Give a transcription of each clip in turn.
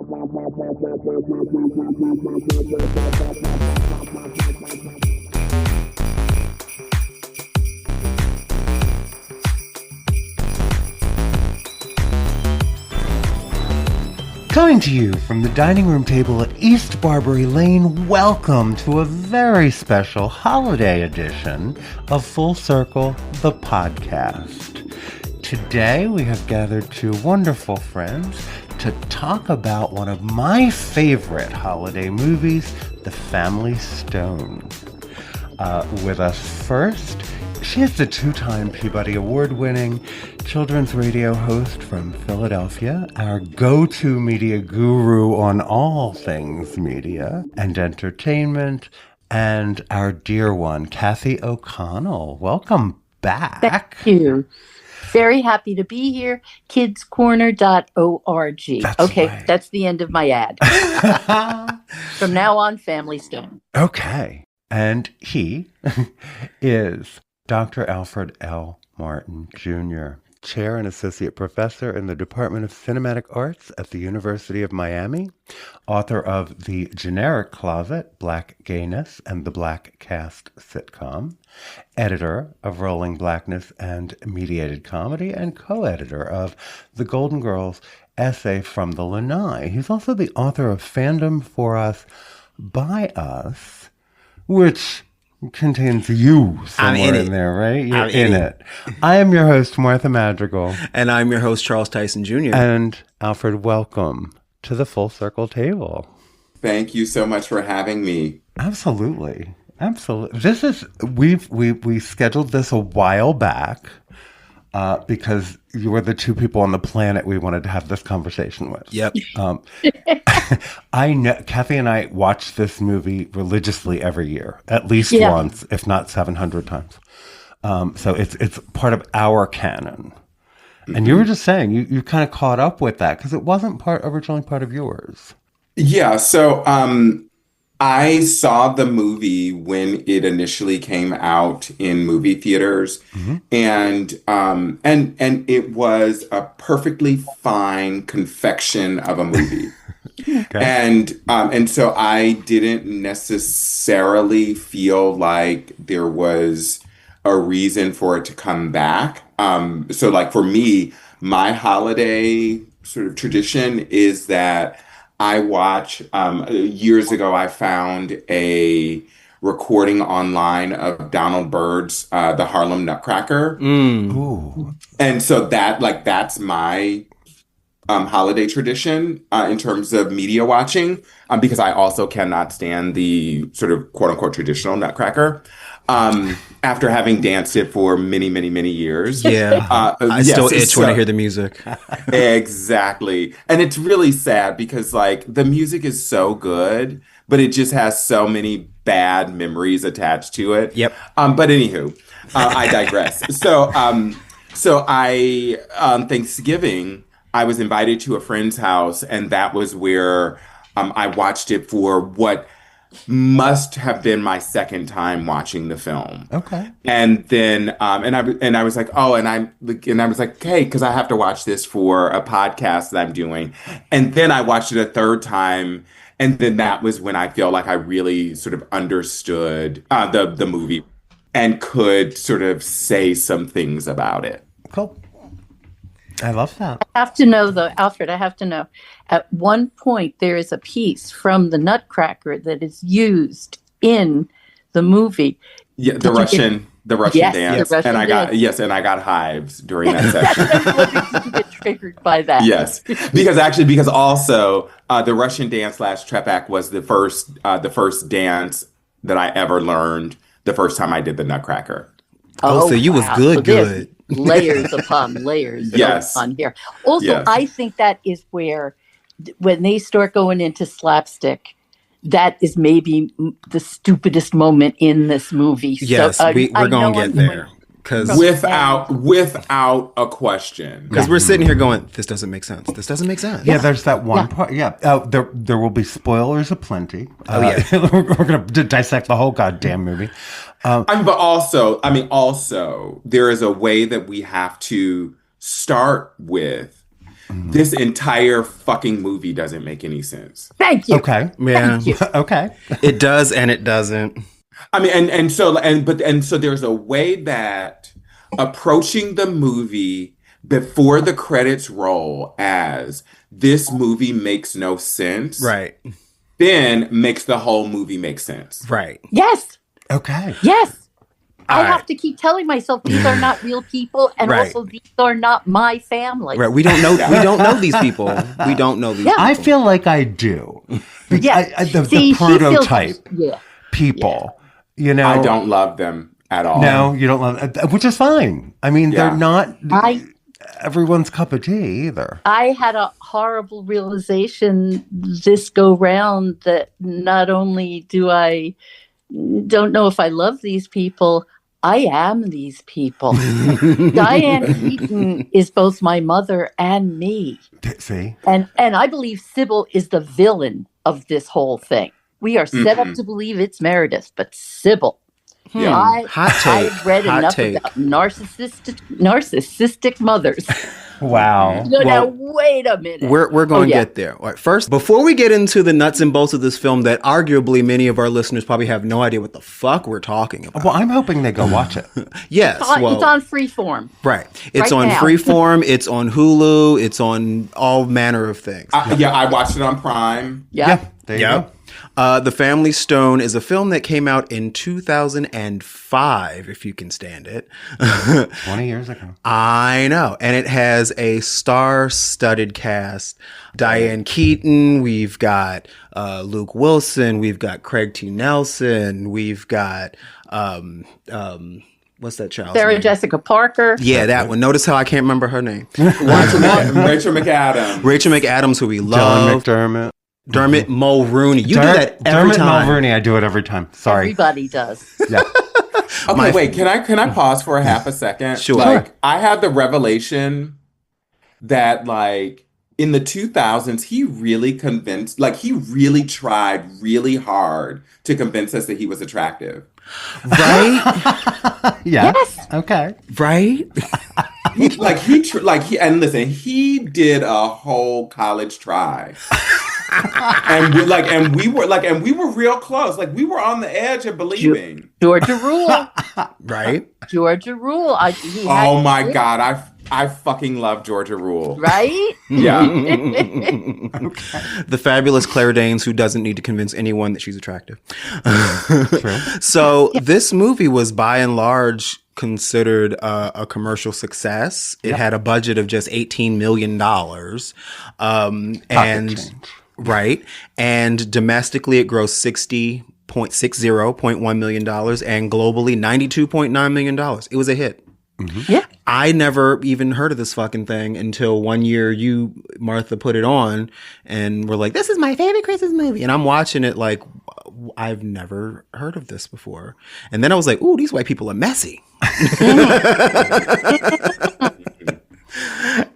Coming to you from the dining room table at East Barbary Lane, welcome to a very special holiday edition of Full Circle, the podcast. Today we have gathered two wonderful friends to talk about one of my favorite holiday movies, The Family Stone. With us first, she is the two-time Peabody Award-winning children's radio host from Philadelphia, our go-to media guru on all things media and entertainment, and our dear one, Kathy O'Connell. Welcome back. Thank you. Very happy to be here. Kidscorner.org. Right. That's the end of my ad. From now on, Family Stone. Okay. And he is Dr. Alfred L. Martin, Jr., Chair and Associate Professor in the Department of Cinematic Arts at the University of Miami, author of The Generic Closet, Black Gayness, and the Black Cast sitcom, editor of Rolling Blackness and Mediated Comedy, and co-editor of The Golden Girls Essay from the Lanai. He's also the author of Fandom for Us, By Us, which contains you somewhere in there, right? You're in it. I am your host, Martha Madrigal. And I'm your host, Charles Tyson, Jr. And Alfred, welcome to the Full Circle table. Thank you so much for having me. Absolutely. This is, we scheduled this a while back because you were the two people on the planet we wanted to have this conversation with. Yep. I know Kathy and I watch this movie religiously every year, at least once, if not 700 times. So it's part of our canon. Mm-hmm. And you were just saying you kind of caught up with that because it wasn't originally part of yours. Yeah. So I saw the movie when it initially came out in movie theaters, mm-hmm. and it was a perfectly fine confection of a movie. Okay. And so I didn't necessarily feel like there was a reason for it to come back. So like for me, my holiday sort of tradition is that I watch, years ago, I found a recording online of Donald Byrd's The Harlem Nutcracker. Mm. Ooh. And so that's my holiday tradition in terms of media watching, because I also cannot stand the sort of quote unquote traditional Nutcracker. After having danced it for many, many, many years. Yeah. I still itch when I hear the music. Exactly. And it's really sad because like the music is so good, but it just has so many bad memories attached to it. Yep. But anywho, I digress. So I, on Thanksgiving, I was invited to a friend's house, and that was where I watched it for what must have been my second time watching the film. Okay. And then and I was like, I was like, hey, because I have to watch this for a podcast that I'm doing. And then I watched it a third time, and then that was when I feel like I really sort of understood the movie and could sort of say some things about it. Cool. I love that. I have to know, though, Alfred, at one point there is a piece from the Nutcracker that is used in the movie. Yeah, the Russian dance. The Russian dance. And I got hives during that session. What did you get triggered by that? Yes. Because also the Russian dance / Trepak was the first dance that I ever learned the first time I did the Nutcracker. So you was good. Layers upon layers on here. Also, yes. I think that is where, when they start going into slapstick, that is maybe the stupidest moment in this movie. Yes, so, we're going to get there. Without a question. Because we're sitting here going, this doesn't make sense. This doesn't make sense. Yeah, there's that one part. Yeah, there will be spoilers aplenty. Yeah. We're going to dissect the whole goddamn movie. But also, there is a way that we have to start with this entire fucking movie doesn't make any sense. Thank you. Okay. Yeah. Okay. It does and it doesn't. I mean, and so there's a way that approaching the movie before the credits roll as this movie makes no sense. Right. Then makes the whole movie make sense. Right. Yes. Okay. Yes. I right. have to keep telling myself these are not real people, and Right. also these are not my family. Right. We don't know. We don't know these people. We don't know these. Yeah. people. I feel like I do. Yeah. The See, prototype yeah. people. You know, I don't love them at all. No, you don't love, which is fine. I mean, they're not everyone's cup of tea either. I had a horrible realization this go round that not only don't know if I love these people, I am these people. Diane Keaton is both my mother and me. See? And I believe Sybil is the villain of this whole thing. We are set up to believe it's Meredith, but Sybil. Yeah. I've read enough about narcissistic mothers. Wow. Now, wait a minute. We're going to get there. All right, first, before we get into the nuts and bolts of this film that arguably many of our listeners probably have no idea what the fuck we're talking about. Well, I'm hoping they go watch it. Yes. It's on Freeform. Right. It's right on now. Freeform. It's on Hulu. It's on all manner of things. I watched it on Prime. Yeah. There you go. The Family Stone is a film that came out in 2005, if you can stand it. 20 years ago. I know. And it has a star-studded cast. Diane Keaton, we've got Luke Wilson, we've got Craig T. Nelson, we've got what's that child's Sarah name? Jessica Parker. Yeah, that one. Notice how I can't remember her name. Rachel McAdams. Rachel McAdams, who we John love. McDermott. Dermot Mulrooney. You do that every Dermot time. Mulrooney, I do it every time. Sorry. Everybody does. Yeah. Okay, wait. Can I pause for a half a second? Sure. Like, I had the revelation that, like, in the 2000s, he really tried really hard to convince us that he was attractive. Right? Yes. Okay. Right? He did a whole college try. and we were real close. Like, we were on the edge of believing. Georgia Rule. Right? Georgia Rule. Oh my God. I fucking love Georgia Rule. Right? Yeah. The fabulous Claire Danes, who doesn't need to convince anyone that she's attractive. True. So this movie was by and large considered a commercial success. It had a budget of just $18 million. Right. And domestically, it grossed $60.1 million, and globally $92.9 million. It was a hit. Mm-hmm. Yeah. I never even heard of this fucking thing until one year you, Martha, put it on and were like, this is my favorite Christmas movie. And I'm watching it like, I've never heard of this before. And then I was like, ooh, these white people are messy.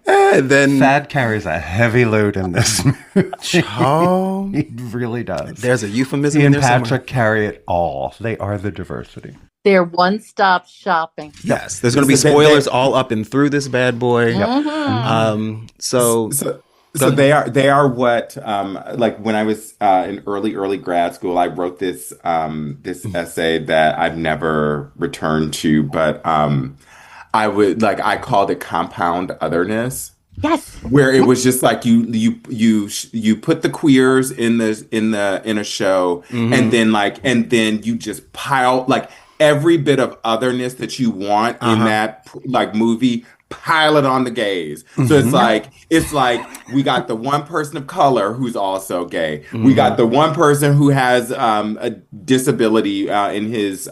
And then Thad carries a heavy load in this movie. Oh, He really does. there's a euphemism He in and there Patrick somewhere. carry it all. They are the diversity. They're one-stop shopping. Yes, there's going to be spoilers all up and through this bad boy. So they are what like when I was in early grad school, I wrote this essay that I've never returned to, but I called it compound otherness. Yes. Where it was just like you put the queers in a show, and then you just pile like every bit of otherness that you want in that like movie, pile it on the gays. So it's like we got the one person of color who's also gay. We got the one person who has a disability in his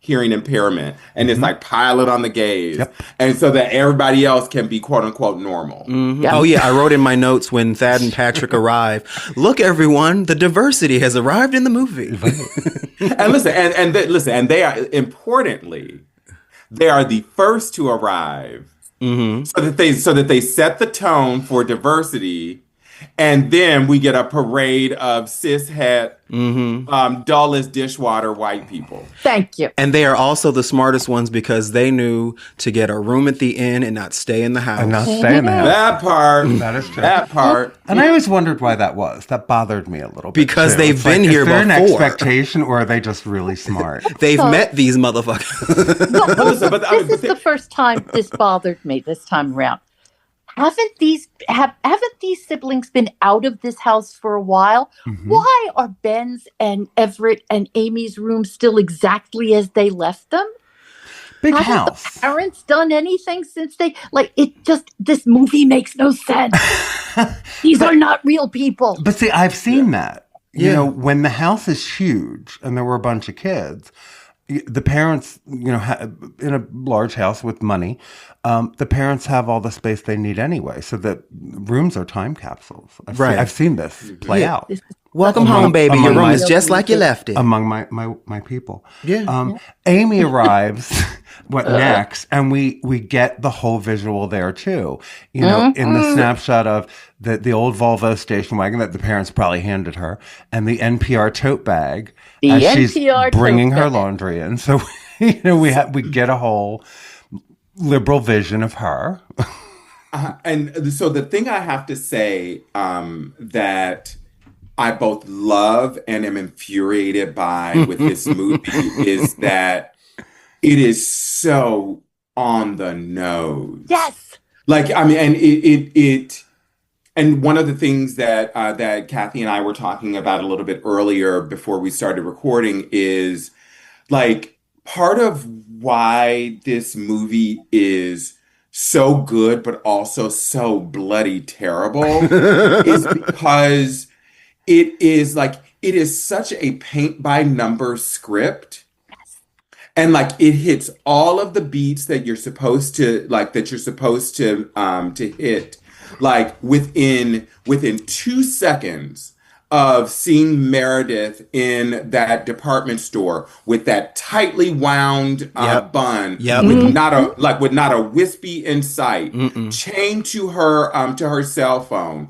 hearing impairment, and it's like pile it on the gays, and so that everybody else can be quote unquote normal. Yeah. Oh yeah, I wrote in my notes when Thad and Patrick arrive. Look, everyone, the diversity has arrived in the movie. And listen, and they are importantly, they are the first to arrive, so that they set the tone for diversity, And then we get a parade of cishet, dull as dishwater white people. Thank you. And they are also the smartest ones because they knew to get a room at the inn and not stay in the house. And not stay in the house. That part. That is true. That part. And I always wondered why that was. That bothered me a little bit. Because too. they've been here before. Is there an expectation, or are they just really smart? They've met these motherfuckers. This is the first time this bothered me this time around. Haven't these siblings been out of this house for a while? Mm-hmm. Why are Ben's and Everett and Amy's rooms still exactly as they left them? Big Haven't house. The parents done anything since they this movie makes no sense. These are not real people. But see, I've seen that. You know, when the house is huge and there were a bunch of kids, the parents, in a large house with money, the parents have all the space they need anyway. So that rooms are time capsules. I've seen this play out. Welcome home, baby. Your room is just like you left it. Among my people. Yeah. Amy arrives next, and we get the whole visual there too. In the snapshot of the old Volvo station wagon that the parents probably handed her, and the NPR tote bag as she's bringing her laundry in. So we get a whole liberal vision of her. And so the thing I have to say that I both love and am infuriated by with this movie is that it is so on the nose. Yes. And one of the things that that Kathy and I were talking about a little bit earlier before we started recording is part of why this movie is so good but also so bloody terrible is because it is such a paint by numbers script. Yes. And it hits all of the beats that you're supposed to hit within 2 seconds of seeing Meredith in that department store with that tightly wound bun, with not a wispy in sight, chained to her cell phone.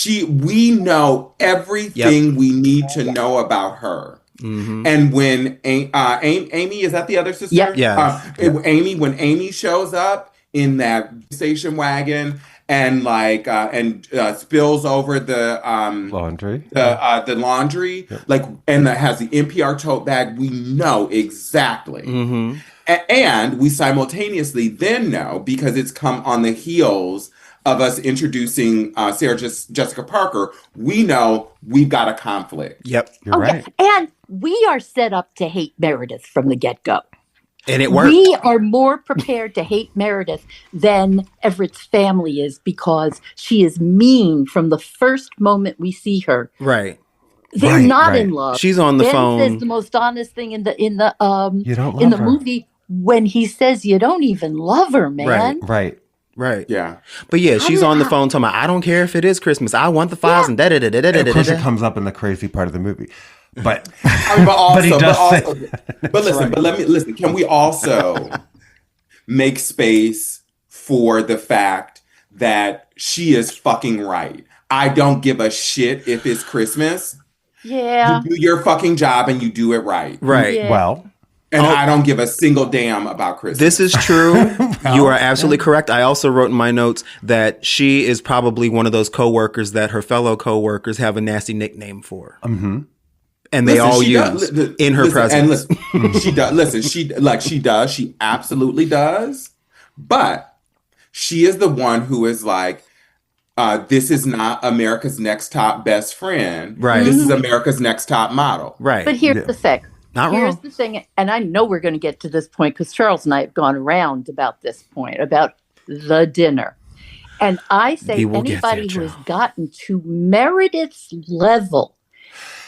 We know everything we need to know about her. Mm-hmm. And when Amy, is that the other sister? Yeah. When Amy shows up in that station wagon and spills over the laundry, the laundry, and that has the NPR tote bag, we know exactly. Mm-hmm. And we simultaneously then know, because it's come on the heels of us introducing Sarah Jessica Parker, we know we've got a conflict. Yep, you're right. Yeah. And we are set up to hate Meredith from the get-go. And it worked. We are more prepared to hate Meredith than Everett's family is, because she is mean from the first moment we see her. Right. They're not in love. She's on the phone. Ben says the most honest thing in the you don't love her. movie when he says you don't even love her, man. Right. Yeah. But yeah, she's on the phone talking about, I don't care if it is Christmas. I want the files and da-da-da-da-da-da-da. Of course, it comes up in the crazy part of the movie. But listen. Can we also make space for the fact that she is fucking right? I don't give a shit if it's Christmas. Yeah. You do your fucking job and you do it right. Right. Yeah. Well. And I don't give a single damn about Christmas. This is true. You are absolutely correct. I also wrote in my notes that she is probably one of those coworkers that her fellow coworkers have a nasty nickname for. Mm-hmm. And they all use in her presence. And she does. She absolutely does. But she is the one who is this is not America's Next Top Best Friend. Right. This is America's Next Top Model. Right. But here's the thing. Here's the thing, and I know we're going to get to this point because Charles and I have gone around about this point, about the dinner. And I say anybody who has gotten to Meredith's level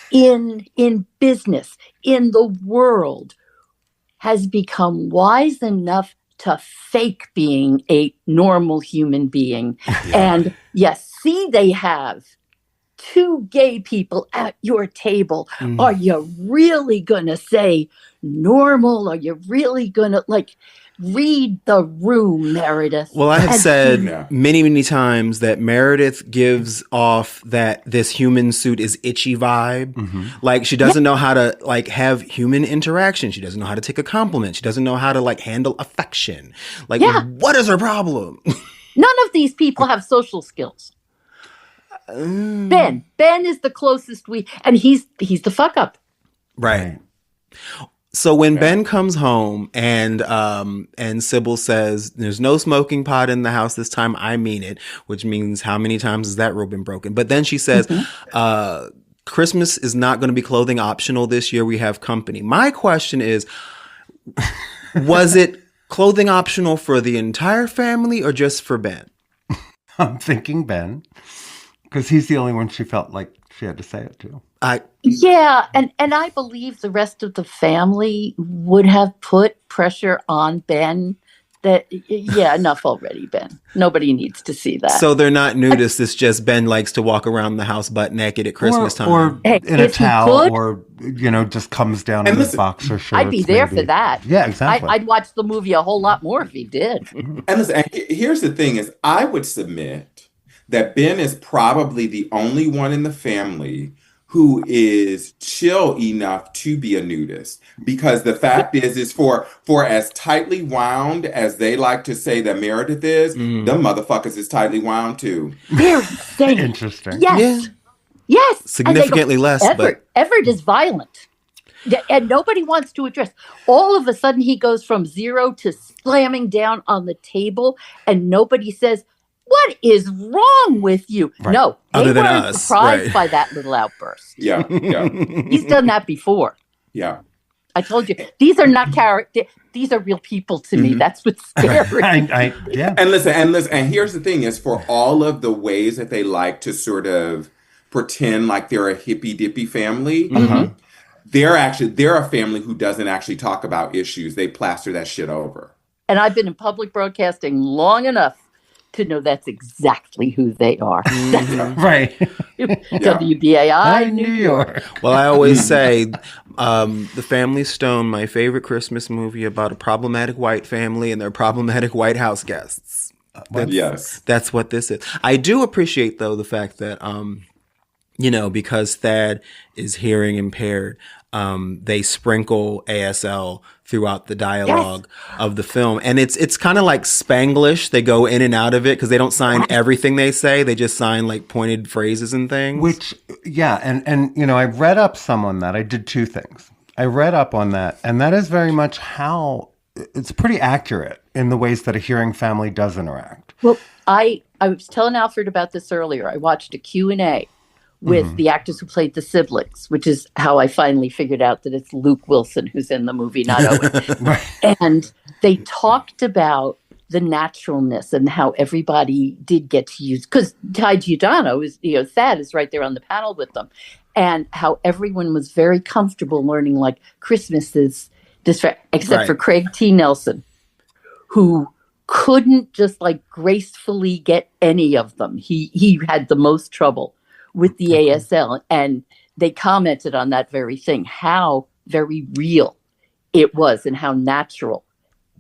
in business, in the world, has become wise enough to fake being a normal human being. Yeah. And yes, they have 2 gay people at your table. Are you really going to say normal? Are you really going to Read the room, Meredith. Well, I have said many, many times that Meredith gives off that this human suit is itchy vibe. Mm-hmm. Like, she doesn't know how to, like, have human interaction. She doesn't know how to take a compliment. She doesn't know how to, like, handle affection. Like, what is her problem? None of these people have social skills. Ben is the closest and he's the fuck up. Right. So when Ben comes home and Sybil says, there's no smoking pot in the house this time, I mean it, which means how many times has that rule been broken? But then she says, Christmas is not going to be clothing optional this year. We have company. My question is, was it clothing optional for the entire family or just for Ben? I'm thinking Ben, because he's the only one she felt like she had to say it to. And I believe the rest of the family would have put pressure on Ben that, enough already, Ben. Nobody needs to see that. So they're not nudists. It's just Ben likes to walk around the house butt naked at Christmas time. Or in a towel, or, just comes down in his boxer shorts. I'd be there for that. Yeah, exactly. I'd watch the movie a whole lot more if he did. And listen, here's the thing is, I would submit that Ben is probably the only one in the family who is chill enough to be a nudist, because the fact is for as tightly wound as they like to say that Meredith is, them motherfuckers is tightly wound too. They're insane. Interesting. Yes. Significantly less, but Everett is violent. And nobody wants to address. All of a sudden, he goes from 0 to slamming down on the table, and nobody says, what is wrong with you? Right. No, they weren't surprised by that little outburst. Yeah. He's done that before. Yeah. I told you, these are not characters. These are real people to me. That's what's scary. And listen, and here's the thing is, for all of the ways that they like to sort of pretend like they're a hippy dippy family, they're a family who doesn't actually talk about issues. They plaster that shit over. And I've been in public broadcasting long enough to know that's exactly who they are. Right. WBAI, New York. Well, I always say The Family Stone, my favorite Christmas movie about a problematic white family and their problematic White House guests. That's what this is. I do appreciate, though, the fact that, because Thad is hearing impaired, they sprinkle ASL throughout the dialogue of the film. And it's kind of like Spanglish. They go in and out of it because they don't sign everything they say. They just sign like pointed phrases and things. Which, and I read up some on that. I did two things. I read up on that, and that is very much how it's pretty accurate in the ways that a hearing family does interact. Well, I was telling Alfred about this earlier. I watched a Q&A with the actors who played the siblings, which is how I finally figured out that it's Luke Wilson who's in the movie, not Owen. And they talked about the naturalness and how everybody did get to use, because Ty Giordano is, Thad is right there on the panel with them, and how everyone was very comfortable learning like Christmas is this, except for Craig T. Nelson, who couldn't just like gracefully get any of them. He had the most trouble with the ASL, and they commented on that very thing, how very real it was and how natural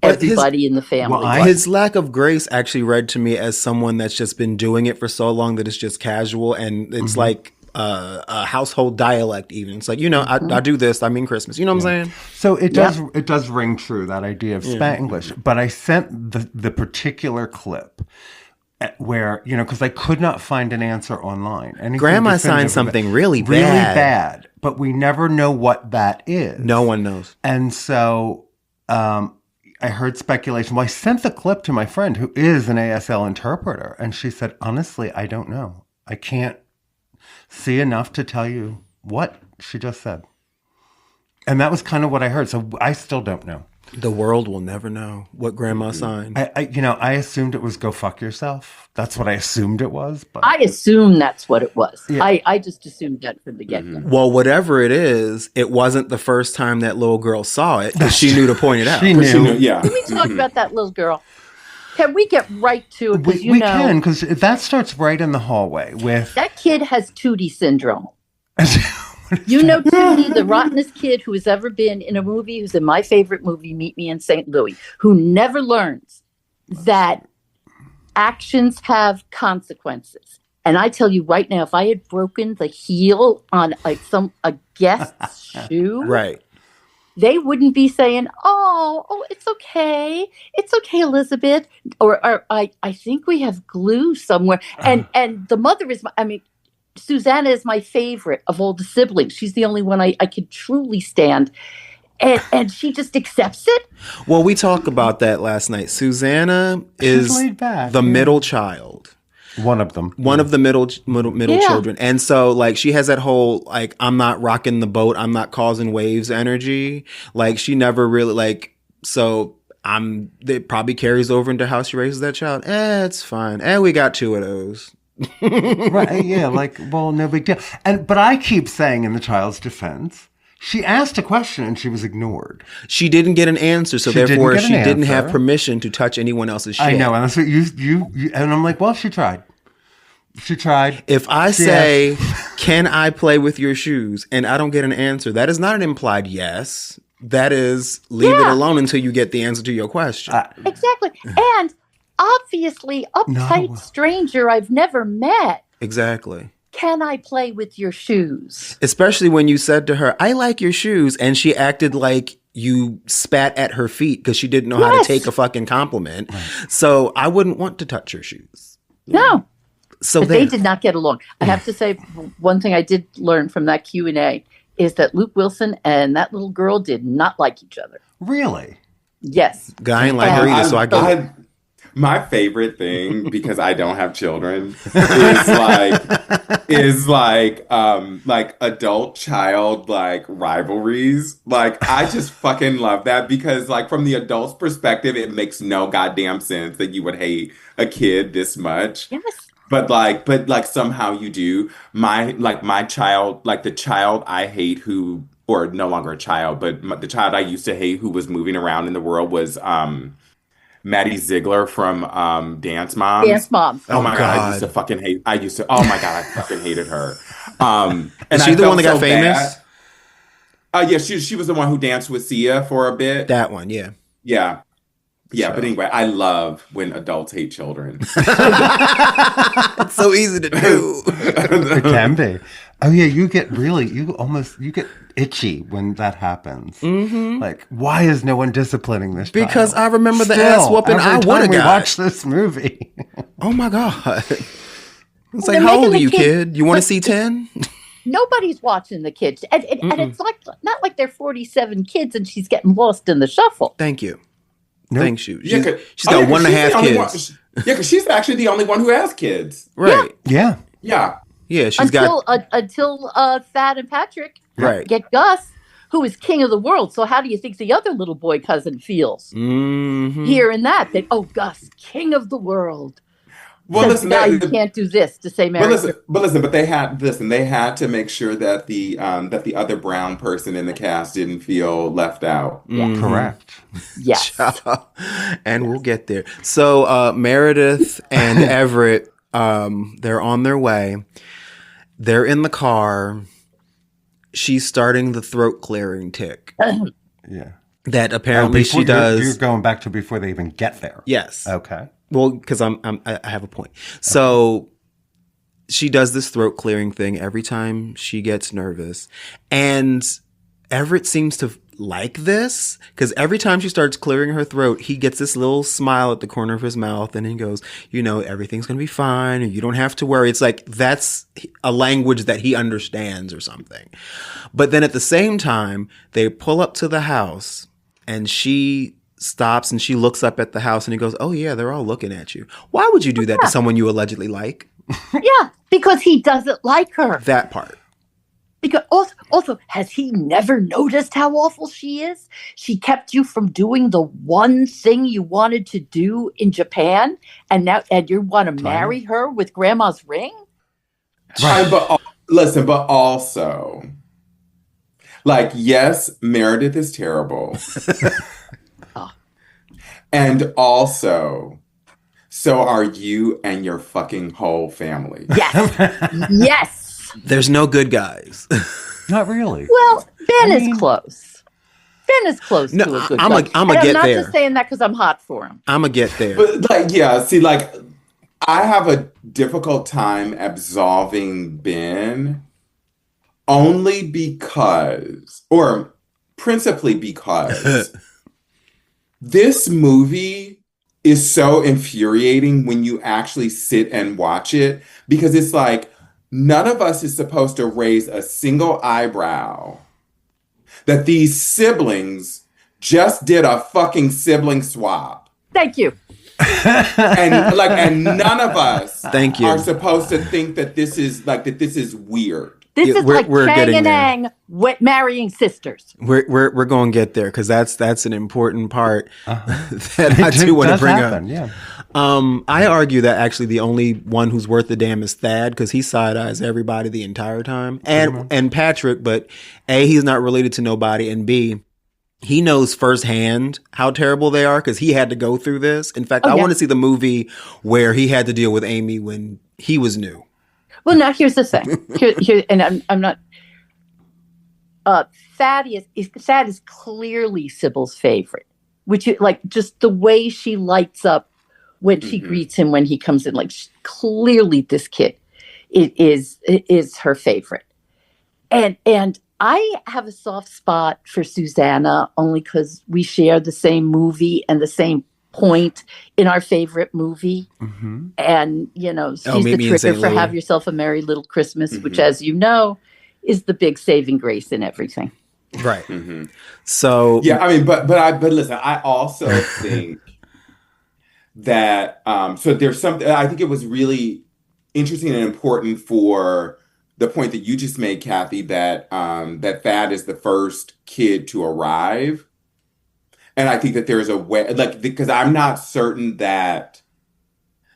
everybody in the family was. His lack of grace actually read to me as someone that's just been doing it for so long that it's just casual, and it's like a household dialect even. It's like, I do this, I mean Christmas. You know what I'm saying? So it does ring true, that idea of Spanglish. But I sent the particular clip where, because I could not find an answer online. Grandma signed something really bad. But we never know what that is. No one knows. And so I heard speculation. Well, I sent the clip to my friend who is an ASL interpreter, and she said, honestly, I don't know. I can't see enough to tell you what she just said. And that was kind of what I heard. So I still don't know. The world will never know what Grandma signed. I assumed it was go fuck yourself. That's what I assumed it was. But I assume that's what it was. Yeah. I just assumed that from the get-go. Well, whatever it is, it wasn't the first time that little girl saw it, because she knew to point it out. She knew. Yeah. Can we talk about that little girl? Can we get right to it? We can, because that starts right in the hallway with... That kid has Tootie syndrome. What You know, to me, the rottenest kid who has ever been in a movie, who's in my favorite movie, Meet Me in St. Louis, who never learns that actions have consequences. And I tell you right now, if I had broken the heel on a guest's shoe, right, they wouldn't be saying, "Oh, it's okay, Elizabeth," or I think we have glue somewhere. And the mother is, Susanna is my favorite of all the siblings. She's the only one I could truly stand. And she just accepts it. Well, we talked about that last night. Susanna is the middle child. One of them. One of the middle children. And so, like, she has that whole, like, I'm not rocking the boat, I'm not causing waves energy. Like, she never really, like, so it probably carries over into how she raises that child. It's fine. We got 2 of those. Right, yeah, like, well, no big deal. But I keep saying in the child's defense, she asked a question and she was ignored. She didn't get an answer, so therefore she didn't have permission to touch anyone else's shit. I know, and that's what you and I'm like, well, she tried. She tried. If I say, can I play with your shoes, and I don't get an answer, that is not an implied yes. That is, leave it alone until you get the answer to your question. Exactly. And obviously, uptight stranger I've never met. Exactly. Can I play with your shoes? Especially when you said to her, I like your shoes. And she acted like you spat at her feet because she didn't know how to take a fucking compliment. Right. So I wouldn't want to touch her shoes. No. So but they did not get along. I have to say, one thing I did learn from that Q&A is that Luke Wilson and that little girl did not like each other. Really? Yes. Guy ain't like her either, so I get it. My favorite thing, because I don't have children, is like adult child like rivalries. Like, I just fucking love that because, like, from the adult's perspective, it makes no goddamn sense that you would hate a kid this much. Yes. But somehow you do. My child, like the child I hate or no longer a child, but the child I used to hate who was moving around in the world was Maddie Ziegler from Dance Moms. Dance Moms. Oh my God. I used to fucking hate. Oh my God, I fucking hated her. And is she the one that got famous? Yeah, she was the one who danced with Sia for a bit. That one, yeah. Yeah. Yeah, but anyway, I love when adults hate children. It's so easy to do. It can be. Oh yeah, you get itchy when that happens. Mm-hmm. Like, why is no one disciplining this child? Because I remember the ass whooping I would have got. Watch this movie. Oh my God. It's like, how old are you, kid? You want to see 10? Nobody's watching the kids. And it's not like they're 47 kids and she's getting lost in the shuffle. Thank you. Nope. Thank you. She's got 1.5 kids. Because she's actually the only one who has kids. Right. Yeah. Yeah. Yeah, until Thad and Patrick get Gus, who is king of the world. So how do you think the other little boy cousin feels? Mm-hmm. Hearing that, Gus, king of the world. Well, listen, now you can't do this to say Mary. But they had to make sure that the other brown person in the cast didn't feel left out. Mm-hmm. Correct. Yes. And we'll get there. So Meredith and Everett, they're on their way. They're in the car. She's starting the throat clearing tick. Yeah. That apparently she does. You're going back to before they even get there. Yes. Okay. Well, because I have a point. So she does this throat clearing thing every time she gets nervous. And Everett seems to like this because every time she starts clearing her throat, he gets this little smile at the corner of his mouth and he goes, everything's going to be fine. Or you don't have to worry. It's like that's a language that he understands or something. But then at the same time, they pull up to the house and she stops and she looks up at the house and he goes, oh yeah, they're all looking at you. Why would you do that to someone you allegedly like? Yeah, because he doesn't like her. That part. Because also, has he never noticed how awful she is? She kept you from doing the one thing you wanted to do in Japan, and you want to marry her with grandma's ring? Right. But also, like, yes, Meredith is terrible. And also, so are you and your fucking whole family. Yes. Yes. There's no good guys. Not really. Well, Ben is close. Ben is close to a good guy. I'm not just saying that because I'm hot for him. I'm gonna get there. But I have a difficult time absolving Ben only because, or principally because, this movie is so infuriating when you actually sit and watch it, because it's like none of us is supposed to raise a single eyebrow that these siblings just did a fucking sibling swap. Thank you. and none of us are supposed to think that this is weird. This is like Chang and Ang marrying sisters. We're going to get there, because that's an important part that I do want to bring up. Yeah. I argue that actually the only one who's worth the damn is Thad, because he side eyes everybody the entire time, and Patrick. But A, he's not related to nobody, and B, he knows firsthand how terrible they are because he had to go through this. In fact, I want to see the movie where he had to deal with Amy when he was new. Well, now here's the thing. Here, and I'm not. Thad is clearly Sybil's favorite, which just the way she lights up when she greets him when he comes in. Like, clearly, this kid is her favorite, and I have a soft spot for Susanna only because we share the same movie and the same point in our favorite movie. Mm-hmm. And, she's the trigger for Have Yourself a Merry Little Christmas, which, as you know, is the big saving grace in everything. Right. Mm-hmm. So. Yeah, I mean, but listen, I also think that, so there's something, I think it was really interesting and important for the point that you just made, Kathy, that Thad is the first kid to arrive. And I think that there's a way, because I'm not certain that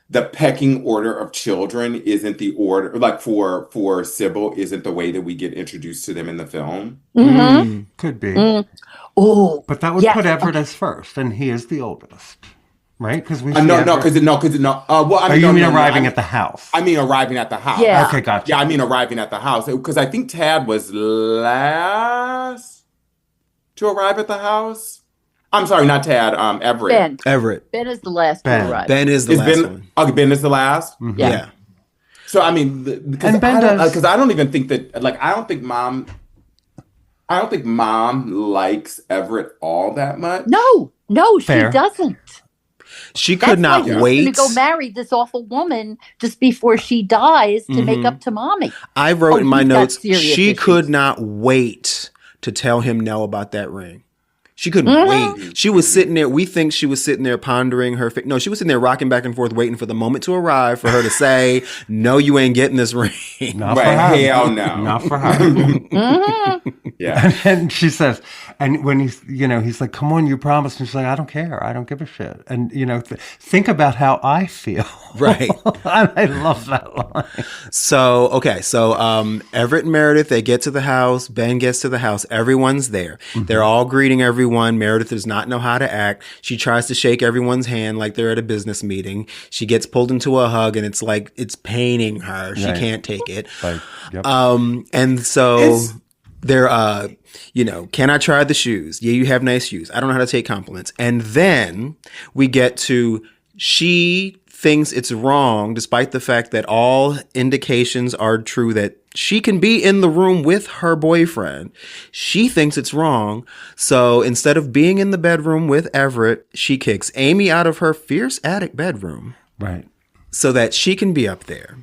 the pecking order of children isn't the order, for Sybil, isn't the way that we get introduced to them in the film. Mm-hmm. Could be. Mm. Oh, but that would put Everett as first, and he is the oldest. Right? Because we no. Well, I mean, you mean arriving at the house? I mean arriving at the house. Yeah. Okay, gotcha. Yeah, I mean arriving at the house, because I think Tad was last to arrive at the house. I'm sorry, not Tad. Everett. Everett. Ben is the last to arrive. Ben is the last one. Okay, Ben is the last. Mm-hmm. Yeah. So I mean, because I don't even think that. I don't think Mom likes Everett all that much. No, Fair. She doesn't. She could not wait to go marry this awful woman just before she dies to make up to Mommy. I wrote in my notes, she could not wait to tell him no about that ring. She couldn't wait. She was sitting there. We think she was sitting there pondering her. No, she was sitting there rocking back and forth, waiting for the moment to arrive for her to say, "No, you ain't getting this ring." Not for her. Hell no. Not for her. Yeah. And she says, and when he's like, "Come on, you promised," and she's like, "I don't care. I don't give a shit." And think about how I feel. Right. I love that line. So Everett and Meredith, they get to the house. Ben gets to the house. Everyone's there. Mm-hmm. They're all greeting everyone. Meredith does not know how to act. She tries to shake everyone's hand like they're at a business meeting. She gets pulled into a hug, and it's like it's paining her. She can't take it. Yep. And so they're can I try the shoes? Yeah, you have nice shoes. I don't know how to take compliments. And then we get to she thinks it's wrong, despite the fact that all indications are true that she can be in the room with her boyfriend. She thinks it's wrong. So instead of being in the bedroom with Everett, she kicks Amy out of her fierce attic bedroom. Right. So that she can be up there.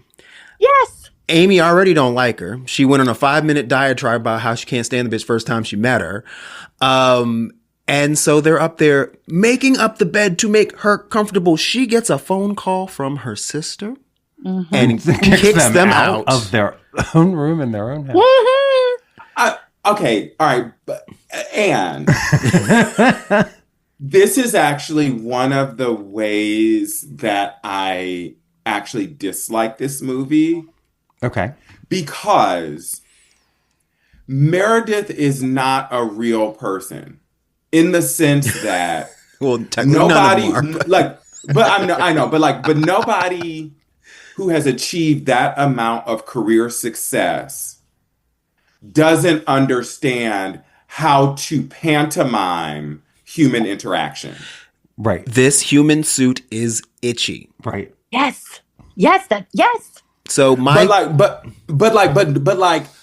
Yes. Amy already don't like her. She went on a 5-minute diatribe about how she can't stand the bitch first time she met her. And so they're up there making up the bed to make her comfortable. She gets a phone call from her sister and kicks them out of their own room in their own house. Okay, all right. And this is actually one of the ways that I actually dislike this movie. Okay. Because Meredith is not a real person. In the sense that nobody but nobody who has achieved that amount of career success doesn't understand how to pantomime human interaction. Right. This human suit is itchy. Right. Yes. Yes. So but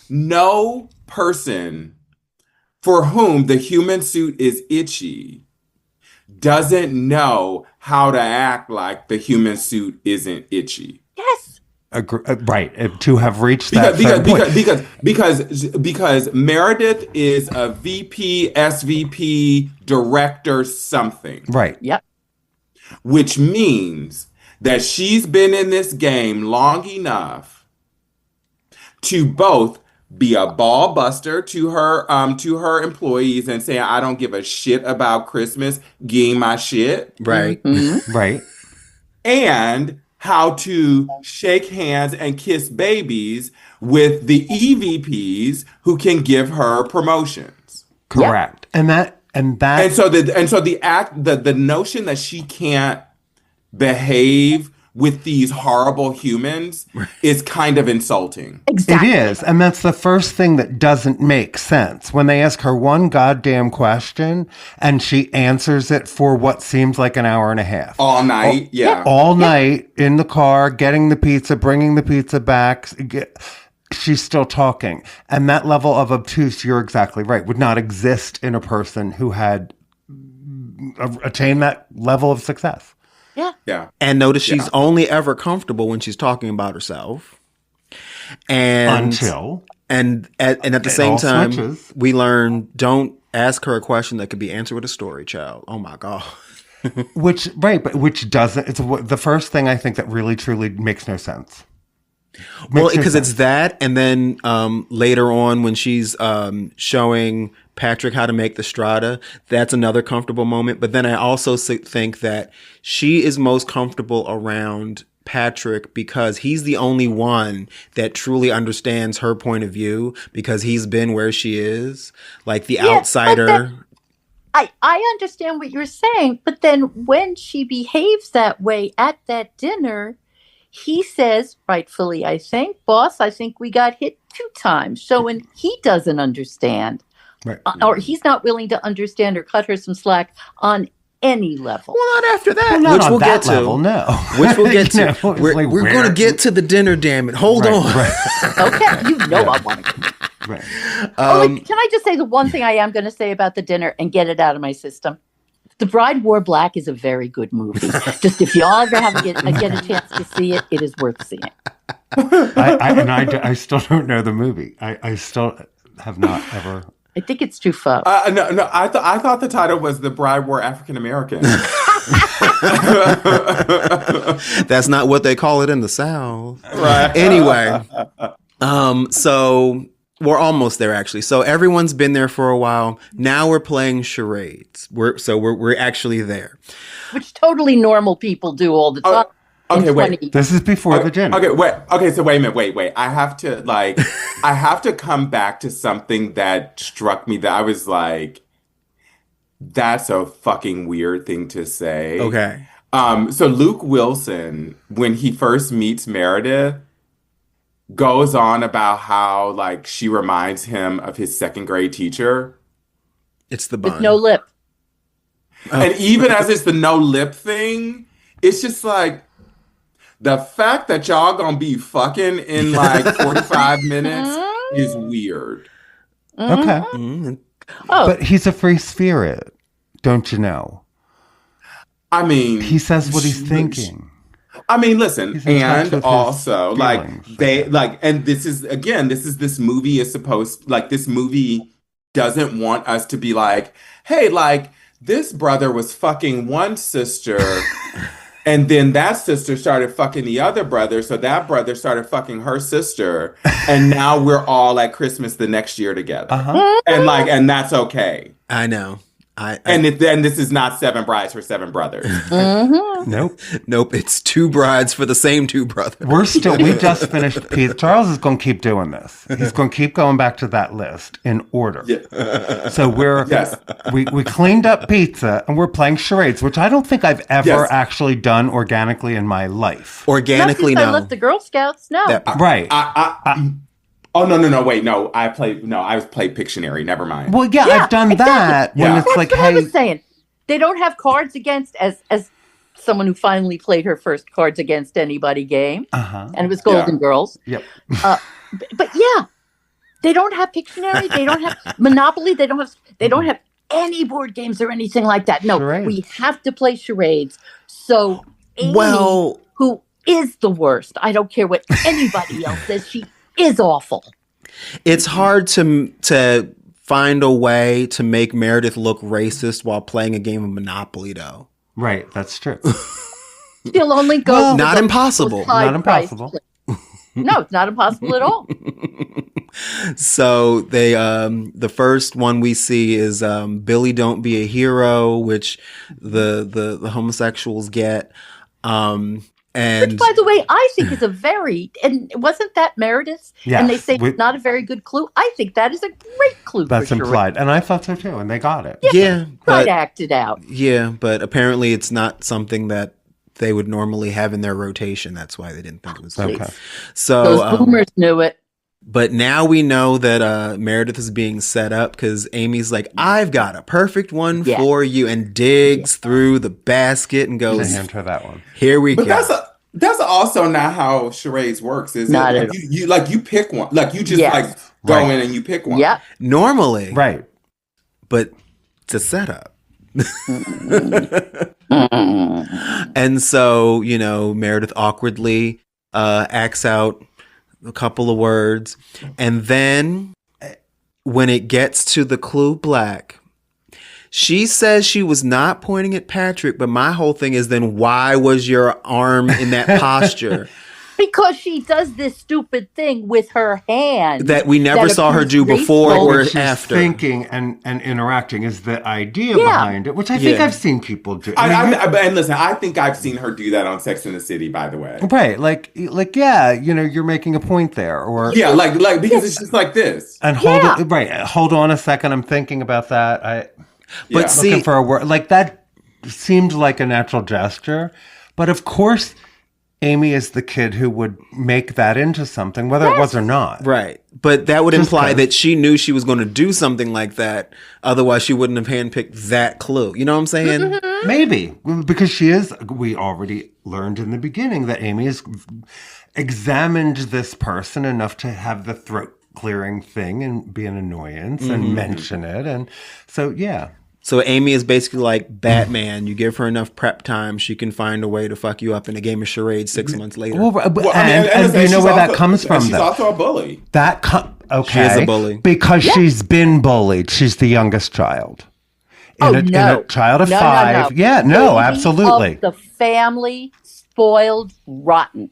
no person for whom the human suit is itchy doesn't know how to act like the human suit isn't itchy. Yes. Right. To have reached that because Meredith is a VP, SVP, director, something. Right. Yep. Which means that she's been in this game long enough to both be a ball buster to her employees and say, I don't give a shit about Christmas, getting my shit. Right. Mm-hmm. Right. And how to shake hands and kiss babies with the EVPs who can give her promotions. Correct. Yep. And so the notion that she can't behave with these horrible humans is kind of insulting. Exactly. It is. And that's the first thing that doesn't make sense. When they ask her one goddamn question and she answers it for what seems like an hour and a half. All night. All night in the car, getting the pizza, bringing the pizza back. She's still talking. And that level of obtuse, you're exactly right, would not exist in a person who had attained that level of success. Yeah. And notice she's only ever comfortable when she's talking about herself. And at the same time, switches. We learn, don't ask her a question that could be answered with a story, child. Oh my God. Which doesn't, it's the first thing I think that really truly makes no sense. Well, because it's that, and then later on when she's showing Patrick how to make the strata, that's another comfortable moment. But then I also think that she is most comfortable around Patrick because he's the only one that truly understands her point of view because he's been where she is, like the outsider. I understand what you're saying, but then when she behaves that way at that dinner, he says, rightfully, I think, boss, I think we got hit 2 times. So when he doesn't understand, right. Or he's not willing to understand or cut her some slack on any level. Well, not after that, well, which we'll get to. Level, no. Which we'll get to. We're going to get to the dinner, damn it. Hold on. Right. Okay, I want to. Right. Can I just say the one thing I am going to say about the dinner and get it out of my system? The Bride Wore Black is a very good movie. Just if y'all ever get a chance to see it, it is worth seeing. I still don't know the movie. I still have not ever. I think it's too far. No. I thought the title was The Bride Wore African American. That's not what they call it in the South. Right. Anyway, so we're almost there, actually. So everyone's been there for a while. Now we're playing charades. We're actually there, which totally normal people do all the time. Okay, wait. This is before the dinner. Okay, wait. Okay, so wait a minute. Wait. I have to come back to something that struck me that I was like, that's a fucking weird thing to say. Okay. So Luke Wilson, when he first meets Meredith, goes on about how like she reminds him of his 2nd grade teacher. It's the bun. With no lip. And even as it's the no lip thing, it's just like the fact that y'all gonna be fucking in like 45 minutes is weird. Okay. Mm-hmm. Oh. But he's a free spirit, don't you know? I mean, he says what he's thinking. I mean, listen, and also like they like, and this movie is supposed, like, this movie doesn't want us to be like, hey, like this brother was fucking one sister and then that sister started fucking the other brother, so that brother started fucking her sister, and now we're all at Christmas the next year together. And that's okay. I know. And this is not 7 brides for 7 brothers. Nope. It's 2 brides for the same 2 brothers. We just finished pizza. Charles is going to keep doing this. He's going to keep going back to that list in order. Yeah. So we cleaned up pizza and we're playing charades, which I don't think I've ever actually done organically in my life. Organically, no. no. I left the Girl Scouts. No. Right. Oh, no, wait, no. I was played Pictionary. Never mind. Well, yeah, I've done that. When it's That's like, what hey, I was saying. They don't have Cards Against, as someone who finally played her first Cards Against Anybody game, and it was Golden Girls. Yep. But yeah, they don't have Pictionary. They don't have Monopoly. They don't have any board games or anything like that. No, charades. We have to play charades. So Amy, who is the worst, I don't care what anybody else says, she is awful. It's hard to find a way to make Meredith look racist while playing a game of Monopoly, though. Right, that's true. She'll only go. Not impossible. Not impossible. No, it's not impossible at all. So they, the first one we see is Billy Don't Be a Hero, which the homosexuals get. And which, by the way, I think is and wasn't that Meredith's? Yes, and they say it's not a very good clue. I think that is a great clue. That's implied. And I thought so too. And they got it. Yeah. Try to act it out. Yeah. But apparently it's not something that they would normally have in their rotation. That's why they didn't think it was okay. So those boomers knew it. But now we know that Meredith is being set up because Amy's like, I've got a perfect one for you, and digs through the basket and goes, I hand her that one. Here we go. That's also not how charades works, is not it? You pick one. Like you just go in and you pick one. Yeah. Normally. Right. But it's a setup. And so, Meredith awkwardly acts out a couple of words. And then when it gets to the clue black, she says she was not pointing at Patrick, but my whole thing is then why was your arm in that posture? Because she does this stupid thing with her hand that we never saw her do before or after. Thinking and interacting is the idea behind it, which I think I've seen people do. And listen, I think I've seen her do that on Sex and the City, by the way. Right, like you're making a point there, or because it's just like this. And hold on a second, I'm thinking about that. Looking for a word like that seemed like a natural gesture, but of course. Amy is the kid who would make that into something, whether it was or not. Right. But that would imply that she knew she was going to do something like that. Otherwise, she wouldn't have handpicked that clue. You know what I'm saying? Mm-hmm. Maybe. Because we already learned in the beginning that Amy has examined this person enough to have the throat clearing thing and be an annoyance and mention it. And so, yeah. So Amy is basically like Batman. You give her enough prep time, she can find a way to fuck you up in a game of charades 6 months later. And you know where that comes from, she's also a bully. Okay. She is a bully. Because she's been bullied. She's the youngest child. In a child of 5. No. Yeah, no, absolutely. Of the family, spoiled, rotten.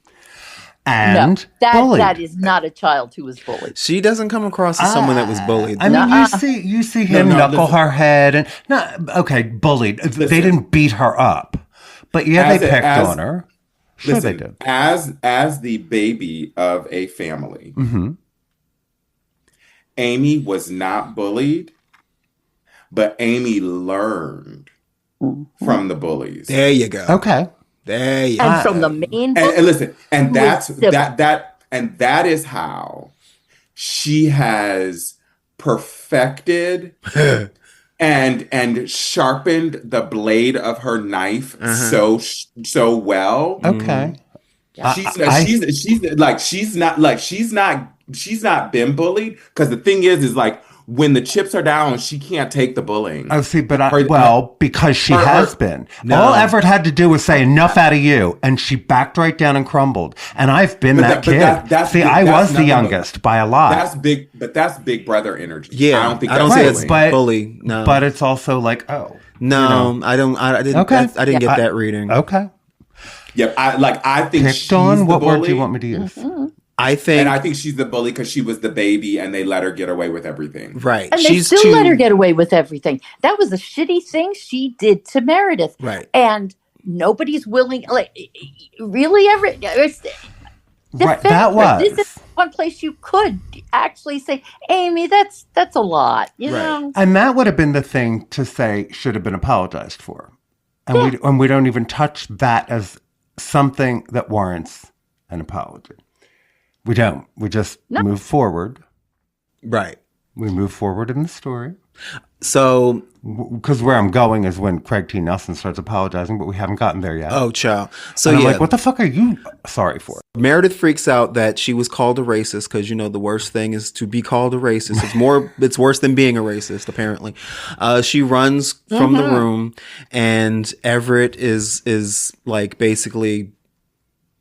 And that is not a child who was bullied. She doesn't come across as someone that was bullied. I mean, you see him knuckle her head and bullied. Listen, they didn't beat her up, but they picked on her. Sure, they did. As the baby of a family, Amy was not bullied, but Amy learned from the bullies. There you go. Okay. There you go. And from the main book, and listen, and that is how she has perfected and sharpened the blade of her knife so well. Okay. She's not been bullied, because the thing is like when the chips are down, she can't take the bullying. Oh, see, because she has been. No. All Everett had to do was say, enough out of you, and she backed right down and crumbled. And I've been that kid. I was the youngest by a lot. That's big brother energy. Yeah, I don't say it's bully. No, but it's also like, no, I don't. I didn't. Okay. I didn't get that reading. Okay. Yeah, I think picked on. What word do you want me to use? I think she's the bully because she was the baby and they let her get away with everything. Right. And they still let her get away with everything. That was a shitty thing she did to Meredith. Right. And nobody's willing, really, Everett? Right, that was. This is one place you could actually say, Amy, that's a lot, you know? And that would have been the thing to say should have been apologized for. And we don't even touch that as something that warrants an apology. We don't. We just move forward. Right. We move forward in the story. So, because where I'm going is when Craig T. Nelson starts apologizing, but we haven't gotten there yet. Oh, child. So, and I'm like, what the fuck are you sorry for? Meredith freaks out that she was called a racist because, the worst thing is to be called a racist. It's worse than being a racist, apparently. She runs from the room, and Everett is like, basically,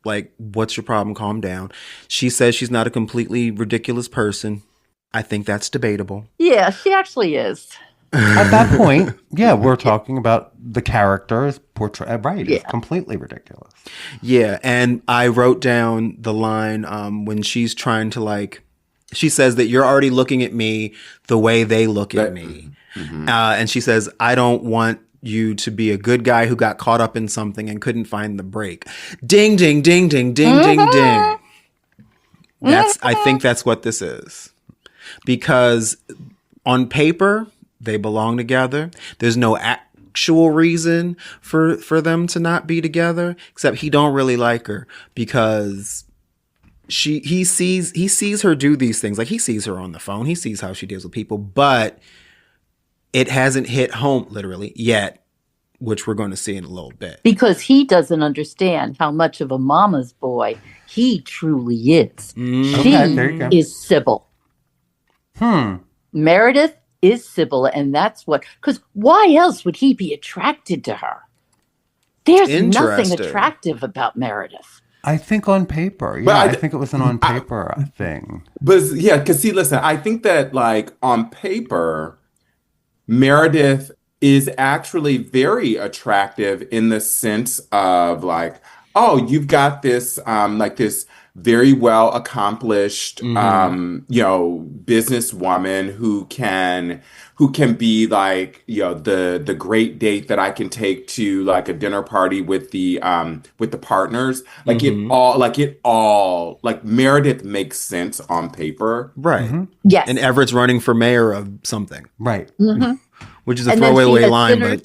like, what's your problem? Calm down. She says she's not a completely ridiculous person. I think that's debatable. Yeah, she actually is. At that point, we're talking about the character's portrayal. Right, it's completely ridiculous. Yeah, and I wrote down the line when she's trying to, she says that you're already looking at me the way they look at me. Mm-hmm. And she says, I don't want you to be a good guy who got caught up in something and couldn't find the break. Ding, ding, ding, ding, ding, ding, ding. I think that's what this is. Because on paper, they belong together. There's no actual reason for them to not be together, except he don't really like her because he sees her do these things. Like, he sees her on the phone. He sees how she deals with people, but it hasn't hit home literally yet, which we're going to see in a little bit. Because he doesn't understand how much of a mama's boy he truly is. She is Sybil. Meredith is Sybil, and that's because why else would he be attracted to her? There's nothing attractive about Meredith. I think on paper. Yeah, I think it was an on paper thing. But because listen, I think that on paper, Meredith is actually very attractive in the sense of you've got this this very well accomplished businesswoman who can be the great date that I can take to a dinner party with the partners. Meredith makes sense on paper. Right. Mm-hmm. Yes. And Everett's running for mayor of something. Right. Mm-hmm. Which is a throwaway line, but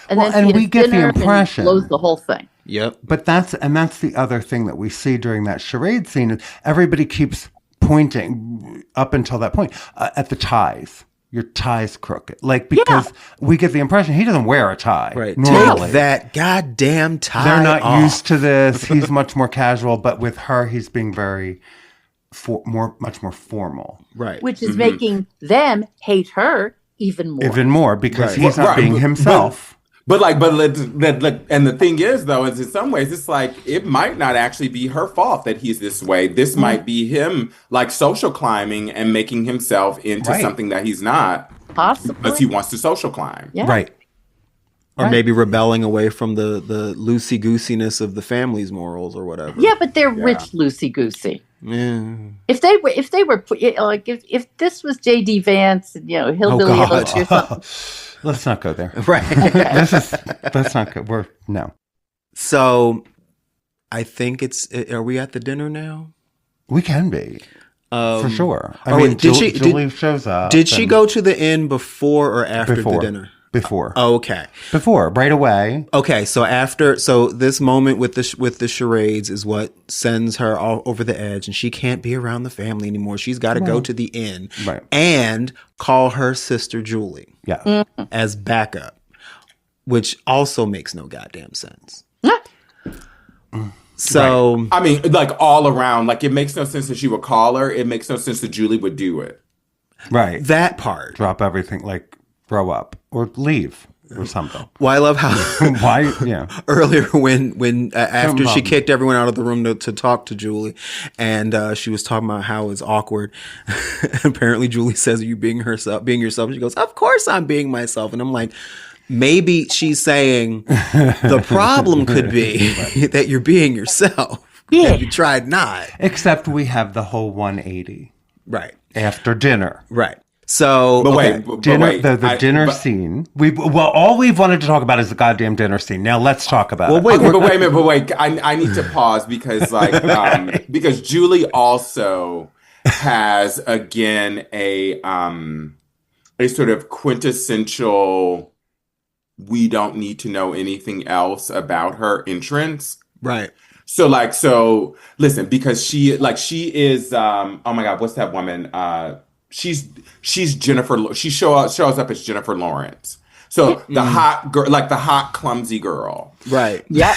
and we get the impression blows the whole thing. Yep. But that's the other thing that we see during that charade scene is everybody keeps pointing up until that point at the ties. Your tie's crooked. Because we get the impression he doesn't wear a tie. Right. Normally. Take that goddamn tie. They're not off. used to this. He's much more casual, but with her he's being very much more formal. Right. Which is making them hate her even more because he's not being himself. But and the thing is, though, is in some ways it's it might not actually be her fault that he's this way. This might be him social climbing and making himself into something that he's not, possibly because he wants to social climb. Yeah. Right. Or maybe rebelling away from the loosey goosiness of the family's morals or whatever. Yeah, but they're rich loosey goosey. Yeah. If they were if this was J.D. Vance, hillbilly or something. Let's not go there. Right. Let's not go. No. So, I think are we at the dinner now? We can be. For sure. I mean, Julie shows up. Did she go to the inn before or after the dinner? Before. Oh, okay. Before, right away. Okay, so this moment with the charades is what sends her all over the edge, and she can't be around the family anymore. She's got to go to the inn and call her sister Julie as backup, which also makes no goddamn sense. So I mean, all around, it makes no sense that she would call her. It makes no sense that Julie would do it. Right. That part. Drop everything, grow up or leave or something. Well, I love how earlier when after she kicked everyone out of the room to talk to Julie, and she was talking about how it's awkward. Apparently, Julie says, "Are you being yourself?" She goes, "Of course, I'm being myself." And I'm like, maybe she's saying the problem could be that you're being yourself. Yeah, and you tried not. Except we have the whole 180 right after dinner. Right. So, the dinner scene. All we've wanted to talk about is the goddamn dinner scene. Now let's talk about it. Wait a minute. I need to pause because, because Julie also has again a sort of quintessential. We don't need to know anything else about her entrance. Right. So listen, because she is oh my God, what's that woman? She's Jennifer. She shows up as Jennifer Lawrence. So the hot girl, like the hot clumsy girl, right? Yeah.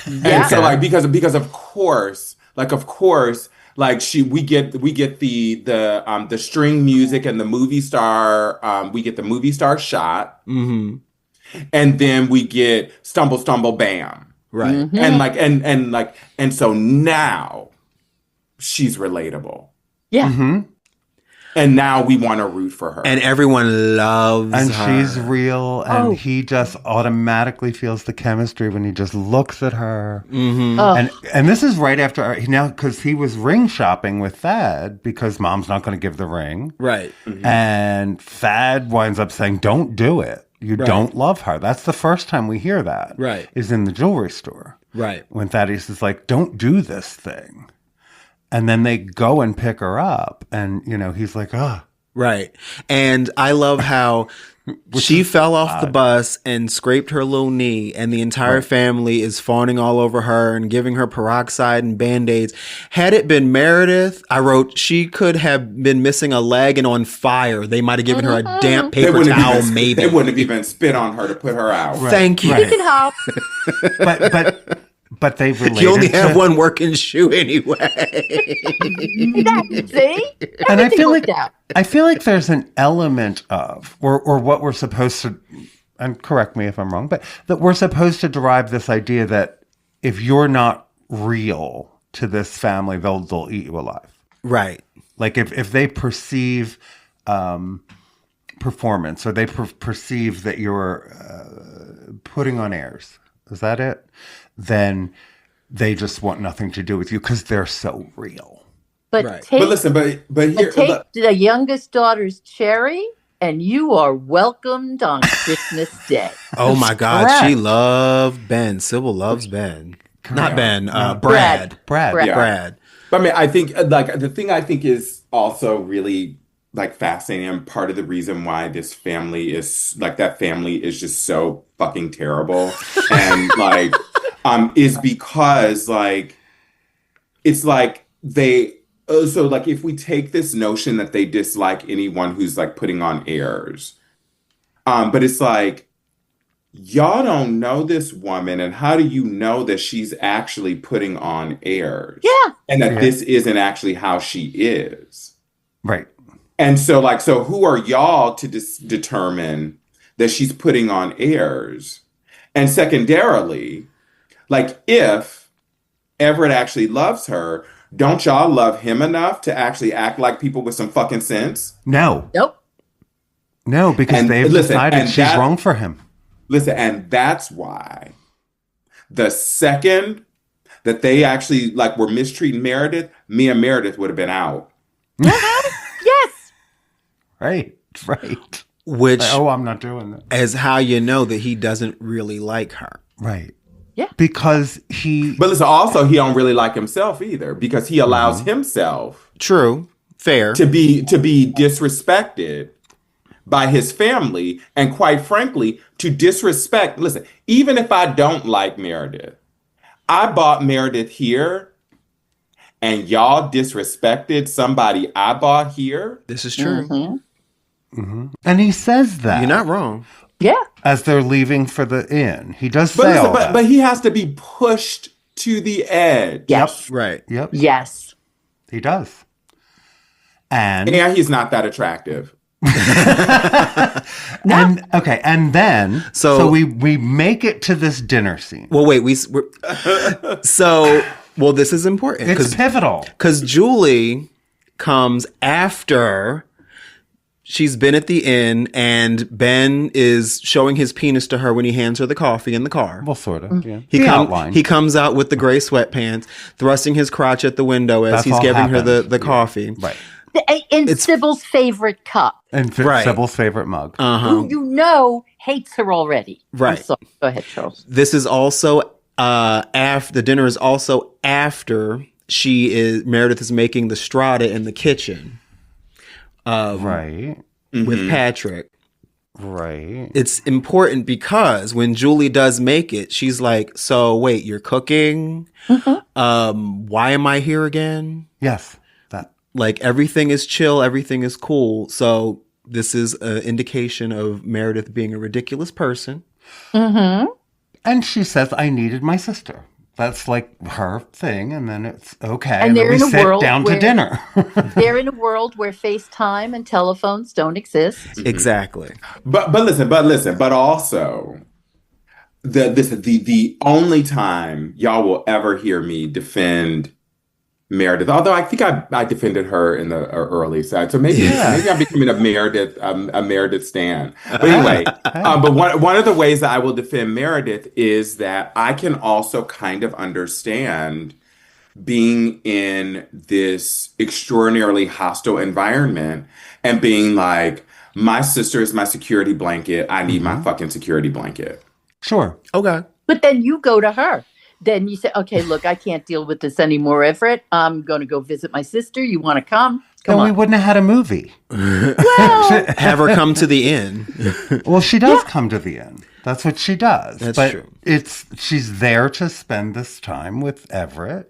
And so like because of course, like we get the string music and the movie star. We get the movie star shot, and then we get stumble stumble bam, right? And so now she's relatable. Yeah. And now we want to root for her. And everyone loves and her. She's real. And he just automatically feels the chemistry when he just looks at her. And this is right after, now, because he was ring shopping with Thad because mom's not going to give the ring. Right. And Thad winds up saying, don't do it. You don't love her. That's the first time we hear that. Right. Is in the jewelry store. Right. When Thaddeus is like, don't do this thing. And then they go and pick her up. And, he's like, oh. Right. And I love how she fell off the bus and scraped her little knee. And the entire family is fawning all over her and giving her peroxide and Band-Aids. Had it been Meredith, I wrote, she could have been missing a leg and on fire. They might have given her a damp paper towel, maybe. They wouldn't have even spit on her to put her out. Right. Thank you. You can hop. But they related. You only have one working shoe anyway. See? And I feel like there's an element of, or what we're supposed to, and correct me if I'm wrong, but that we're supposed to derive this idea that if you're not real to this family, they'll eat you alive. Right. Like if they perceive performance, or they perceive that you're putting on airs, is that it? Then they just want nothing to do with you because they're so real. But but listen, but here, take the youngest daughter's Cherry, and you are welcomed on Christmas Day. Oh my God, she loved Ben. Sybil loves Ben. Not Ben. Brad. Brad. But I mean, I think like the thing I think is also really like fascinating, and part of the reason why this family is like that family is just so fucking terrible, and like. Is because like it's like they so like if we take this notion that they dislike anyone who's like putting on airs, but it's like y'all don't know this woman, and how do you know that she's actually putting on airs? Yeah, and that this isn't actually how she is, right? And so who are y'all to determine that she's putting on airs? And secondarily, like, if Everett actually loves her, don't y'all love him enough to actually act like people with some fucking sense? No. Nope. No, because they've decided she's wrong for him. Listen, and that's why the second that they actually like were mistreating Meredith, me and Meredith would have been out. Yes. Right. Which, like, I'm not doing that. Is how you know that he doesn't really like her. Right. Yeah. Because he... But listen, also, he don't really like himself either, because he allows himself... True. Fair. To be disrespected by his family, and quite frankly, to disrespect... Listen, even if I don't like Meredith, I bought Meredith here, and y'all disrespected somebody I bought here. This is true. And he says that. You're not wrong. Yeah. As they're leaving for the inn. He does say all that. But he has to be pushed to the edge. Yes. Yep. Right. Yep. Yes. He does. And he's not that attractive. And then so we make it to this dinner scene. Well, wait, this is important. It's pivotal. Because Julie comes after she's been at the inn, and Ben is showing his penis to her when he hands her the coffee in the car. Well, sort of, yeah. He comes out with the gray sweatpants, thrusting his crotch at the window as he's giving her the coffee. Right. In Sybil's favorite cup. And Sybil's favorite mug. Who hates her already. Right. I'm sorry. Go ahead, Charles. This is also after the dinner is also after Meredith is making the strata in the kitchen. Right. With Patrick. Right. It's important because when Julie does make it, she's like, so wait, you're cooking? Why am I here again? Yes. Like, everything is chill, everything is cool. So this is an indication of Meredith being a ridiculous person. Mm-hmm. And she says, I needed my sister. That's like her thing. And then it's okay. And they're we in a sit world down to dinner. They're in a world where FaceTime and telephones don't exist. Exactly. But also the only time y'all will ever hear me defend Meredith, although I think I defended her in the early side, so maybe I'm becoming a Meredith stan. But anyway, but one of the ways that I will defend Meredith is that I can also kind of understand being in this extraordinarily hostile environment and being like, my sister is my security blanket. I need my fucking security blanket. Sure. Okay. But then you go to her. Then you say, okay, look, I can't deal with this anymore, Everett. I'm going to go visit my sister. You want to come? Come on. We wouldn't have had a movie. Well, Have her come to the inn. Well, she does come to the end. That's what she does. That's true. She's there to spend this time with Everett.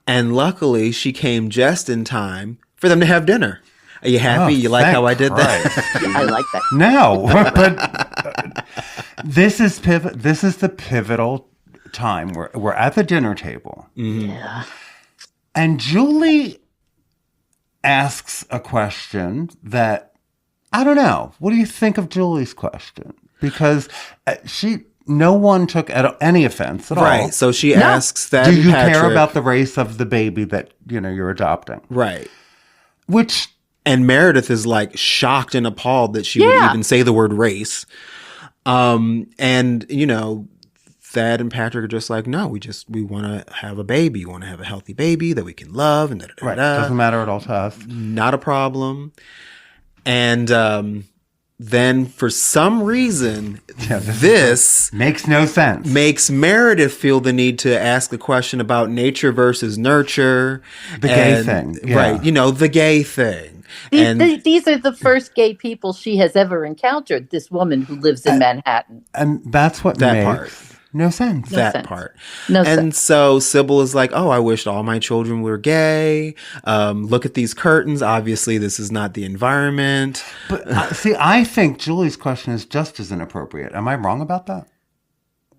And luckily, she came just in time for them to have dinner. Are you happy? You like how I did that? yeah, I like that. No, but this is the pivotal time. We're at the dinner table. Mm-hmm. Yeah. And Julie asks a question that, I don't know. What do you think of Julie's question? Because no one took any offense at all. Right. So she asks that. Do you care about the race of the baby that, you're adopting? Right. Which. And Meredith is like shocked and appalled that she would even say the word race. And, Thad and Patrick are just like, no, we want to have a baby. We want to have a healthy baby that we can love. And right. Doesn't matter at all to us. Not a problem. And then for some reason, this makes no sense. Makes Meredith feel the need to ask a question about nature versus nurture. The gay thing. Yeah. Right. The gay thing. These are the first gay people she has ever encountered, this woman who lives in Manhattan. And that's what that makes part. No sense. Part. No and sense. So Sybil is like, oh, I wished all my children were gay. Look at these curtains. Obviously, this is not the environment. But see, I think Julie's question is just as inappropriate. Am I wrong about that?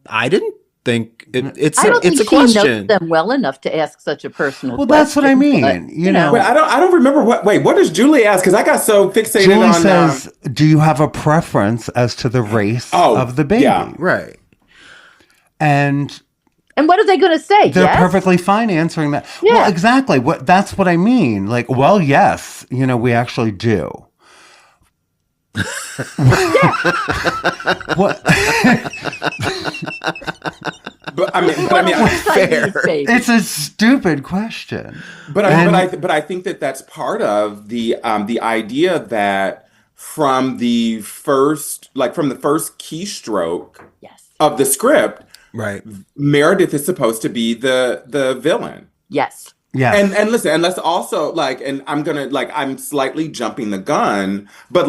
I didn't think it's I don't think it's a she question. knows them well enough to ask such a personal question. Well, that's what I mean. But, Wait, I don't remember what does Julie ask? Because I got so fixated Julie on. says, do you have a preference as to the race of the baby? Yeah. Right. And what are they going to say? They're perfectly fine answering that. Yeah. Well, exactly. That's what I mean. Like, well, yes, we actually do. What? But I mean, fair. It's a stupid question. But I think that's part of the idea that from the first keystroke of the script. Right. Meredith is supposed to be the villain. Yes. Yeah. And listen, and let's also and I'm slightly jumping the gun, but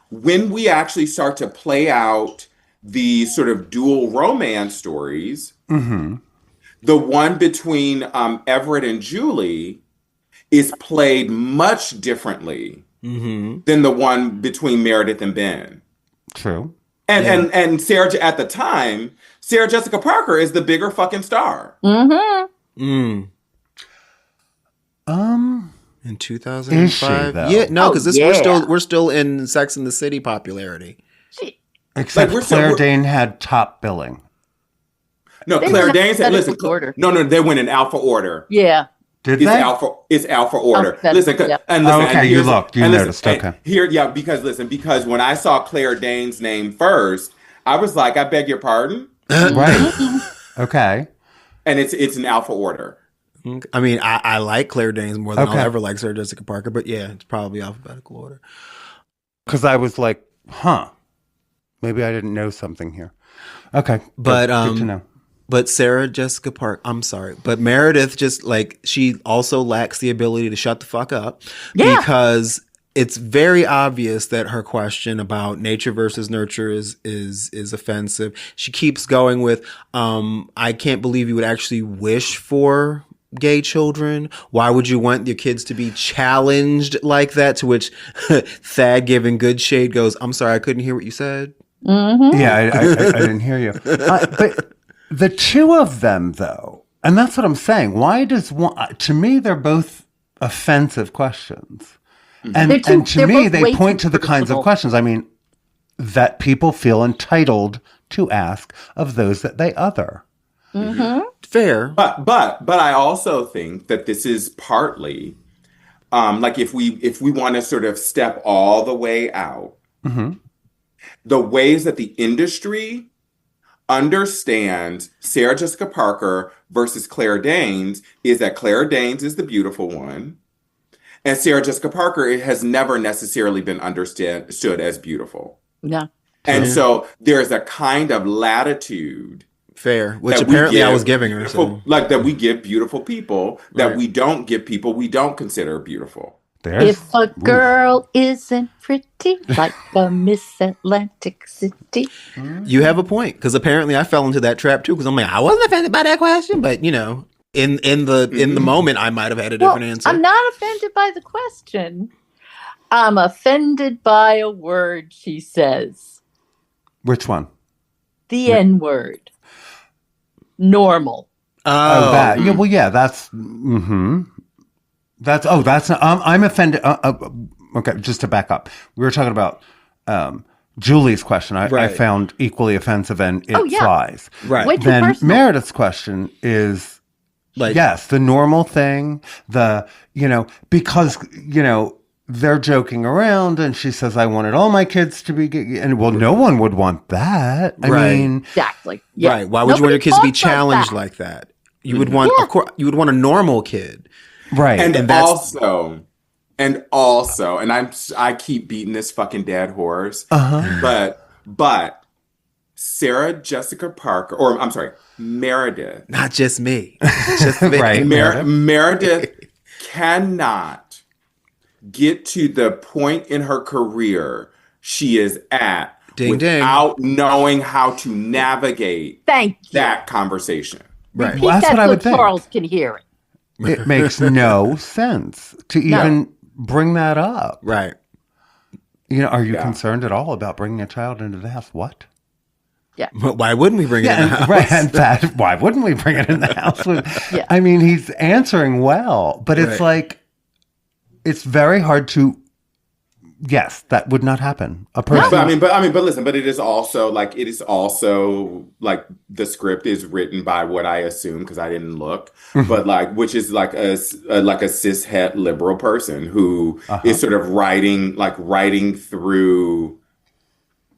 when we actually start to play out the sort of dual romance stories, the one between Everett and Julie is played much differently than the one between Meredith and Ben. True. And Sarah, at the time, Sarah Jessica Parker is the bigger fucking star. In 2005, is she, though? Yeah, no, because we're still in Sex and the City popularity. Except Claire Danes had top billing. No, Claire Danes had No, they went in alpha order. Yeah. Did they? It's alpha order. Listen, you looked. You noticed. Okay. Because when I saw Claire Danes' name first, I was like, I beg your pardon? Right. Okay. And it's an alpha order. I mean, I like Claire Danes more than I'll ever like Sarah Jessica Parker, but yeah, it's probably alphabetical order. Because I was like, maybe I didn't know something here. Okay. But good to know. But Sarah Jessica Parker, I'm sorry, but Meredith just she also lacks the ability to shut the fuck up because it's very obvious that her question about nature versus nurture is offensive. She keeps going with, I can't believe you would actually wish for gay children. Why would you want your kids to be challenged like that? To which Thad, giving good shade, goes, I'm sorry, I couldn't hear what you said. Mm-hmm. Yeah, I didn't hear you. But the two of them, though, and that's what I'm saying. Why does one, to me, they're both offensive questions. And to me, they point to the kinds of questions, I mean, that people feel entitled to ask of those that they other. Mm-hmm. Fair. But I also think that this is partly, like if we want to sort of step all the way out, the ways that the industry understands Sarah Jessica Parker versus Claire Danes is that Claire Danes is the beautiful one. And Sarah Jessica Parker has never necessarily been understood as beautiful. Yeah. And so there's a kind of latitude. Fair. Which apparently I was giving her. So. Like that we give beautiful people that we don't give people we don't consider beautiful. If a girl isn't pretty like a Miss Atlantic City. You have a point. Because apparently I fell into that trap too. Because I'm like, I wasn't offended by that question. But, you know. In the moment, I might have had a different answer. I'm not offended by the question. I'm offended by a word she says. Which one? The N-word. Normal. Oh, that. Yeah, well, yeah, that's. That's. Oh, that's. I'm offended. Okay, just to back up, we were talking about Julie's question. I found equally offensive, and it flies. Right. Way too then personal. Meredith's question is. Like, yes, the normal thing, because, they're joking around and she says, I wanted all my kids to be gay. And well, no one would want that. I mean. Exactly. Yeah. Right. Why would you want your kids to be challenged like that? You would want, of course, you would want a normal kid. Right. And also, I keep beating this fucking dead horse. But Sarah Jessica Parker, or I'm sorry, Meredith. Not just me. Just me. Right. Meredith cannot get to the point in her career she is at without knowing how to navigate that conversation. Right. Repeat that's what I would think. Charles can hear it. It makes no sense to even bring that up. Right. Are you concerned at all about bringing a child into the house? What? Yeah. But why wouldn't we bring it in the house? Right. In fact, why wouldn't we bring it in the house? I mean, he's answering well, but it's like, it's very hard to. Yes, that would not happen. A person. But listen. But it is also like the script is written by what I assume because I didn't look, but which is like a cishet liberal person who is sort of writing through